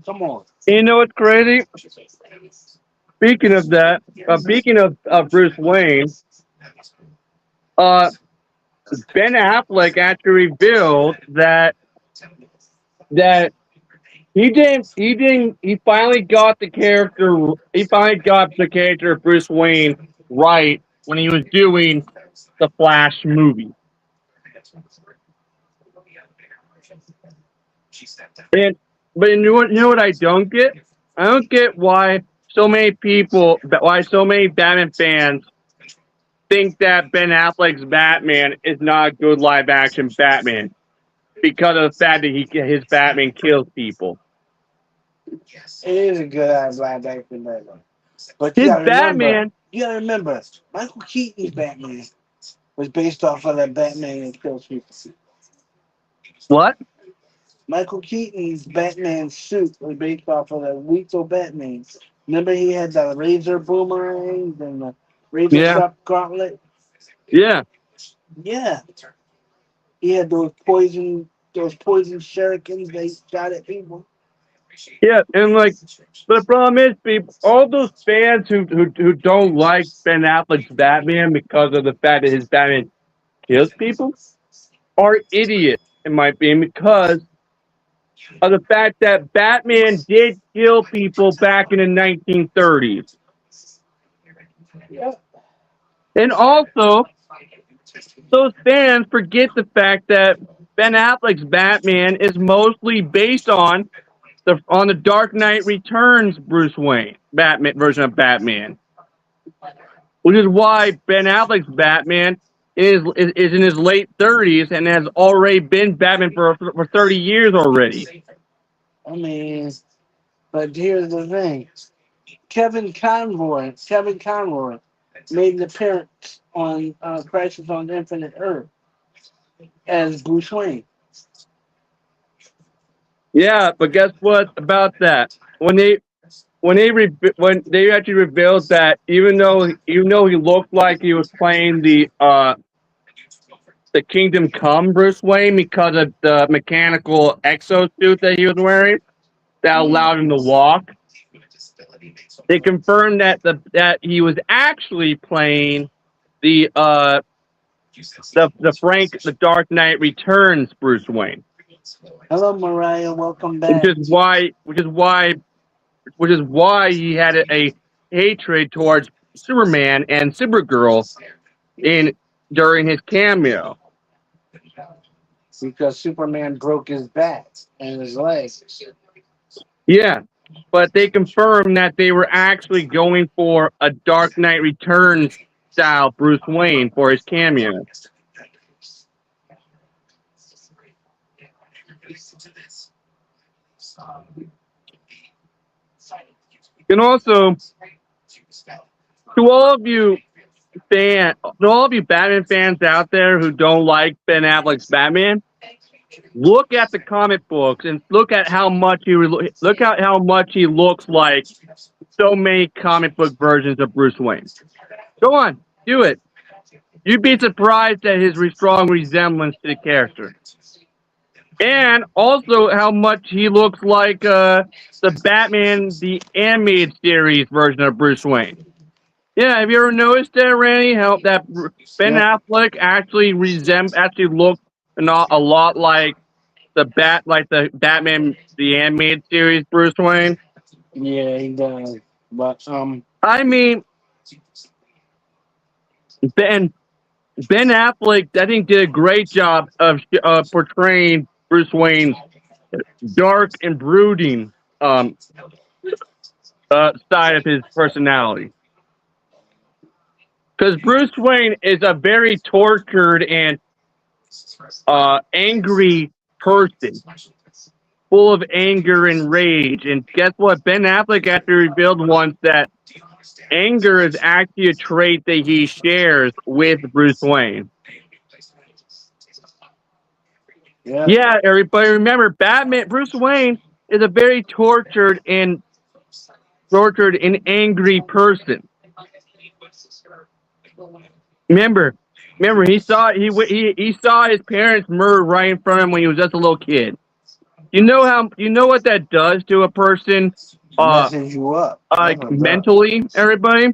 Come on. You know what's crazy? Speaking of that, speaking of Bruce Wayne, Ben Affleck actually revealed that he finally got the character of Bruce Wayne right when he was doing the Flash movie. And but you know what I don't get? I don't get why so many Batman fans think that Ben Affleck's Batman is not a good live action Batman because of the fact that his Batman kills people. It is a good live action Batman. But His Batman, you gotta remember, Michael Keaton's Batman was based off of that Batman that kills people. what? Michael Keaton's Batman suit was based off of the lethal Batman. Remember he had the razor boomerang and the razor Yeah. sharp gauntlet? Yeah, Yeah. He had those poison shurikens they shot at people. yeah, and like, but the problem is, people, all those fans who don't like Ben Affleck's Batman because of the fact that his Batman kills people are idiots, in my opinion, because of the fact that Batman did kill people back in the 1930s. Yeah. And also, those fans forget the fact that Ben Affleck's Batman is mostly based on the Dark Knight Returns Bruce Wayne Batman version of Batman, which is why Ben Affleck's Batman is in his late 30s and has already been Batman for 30 years already. I mean, but here's the thing. Kevin Conroy made an appearance on Crisis on Infinite Earth as Bruce Wayne. Yeah, but guess what about that? When they actually revealed that even though he looked like he was playing the Kingdom Come Bruce Wayne because of the mechanical exosuit that he was wearing that allowed him to walk, they confirmed that he was actually playing the Dark Knight Returns Bruce Wayne. Hello, Mariah. Welcome back. Which is why he had a hatred towards Superman and Supergirl during his cameo. Because Superman broke his back and his legs. Yeah, but they confirmed that they were actually going for a Dark Knight Returns style Bruce Wayne for his cameo. And also, to all of you Batman fans out there who don't like Ben Affleck's Batman, look at the comic books and look at how much he looks like so many comic book versions of Bruce Wayne. Go on, do it. You'd be surprised at his strong resemblance to the character. And also how much he looks like the Batman, the animated series version of Bruce Wayne. Yeah, have you ever noticed that, Randy? How that Ben Affleck actually looks a lot like the Batman, the animated series Bruce Wayne? Yeah, he does. But I mean, Ben Affleck, I think, did a great job of portraying Bruce Wayne's dark and brooding side of his personality. Because Bruce Wayne is a very tortured and angry person, full of anger and rage. And guess what? Ben Affleck actually revealed once that anger is actually a trait that he shares with Bruce Wayne. Yeah, everybody remember, Bruce Wayne is a very tortured and angry person. Remember, he saw his parents murdered right in front of him when he was just a little kid. You know what that does to a person messes you up. mentally, everybody?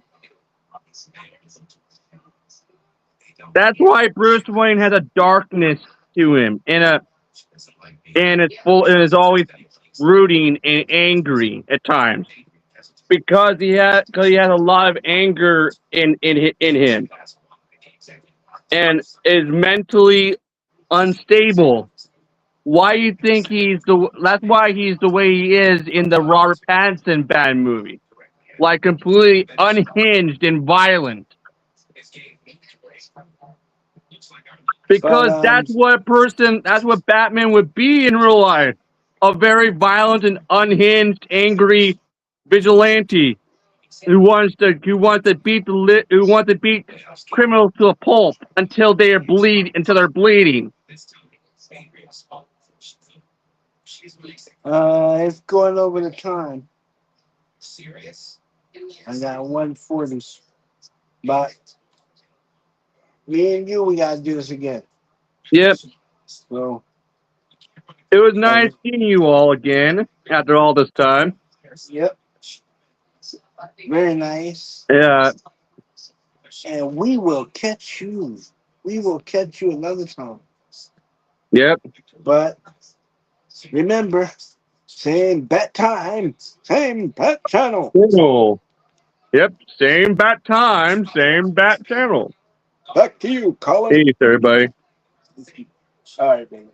That's why Bruce Wayne has a darkness to him, and it's full, and is always rooting and angry at times because he has a lot of anger in him, and is mentally unstable. Why you think that's why he's the way he is in the Robert Pattinson Batman movie, like completely unhinged and violent. But Because that's what Batman would be in real life. A very violent and unhinged, angry vigilante who wants to beat criminals to a pulp until until they're bleeding. it's going over the time. I got 140. But me and you, we gotta do this again. Yep. So It was nice seeing you all again after all this time. yep, very nice. Yeah. And we will catch you. We will catch you another time. Yep. But remember, same bat time, same bat channel. Cool. Yep. Same bat time, same bat channel. Back to you, Colin. Peace, everybody. All right, baby.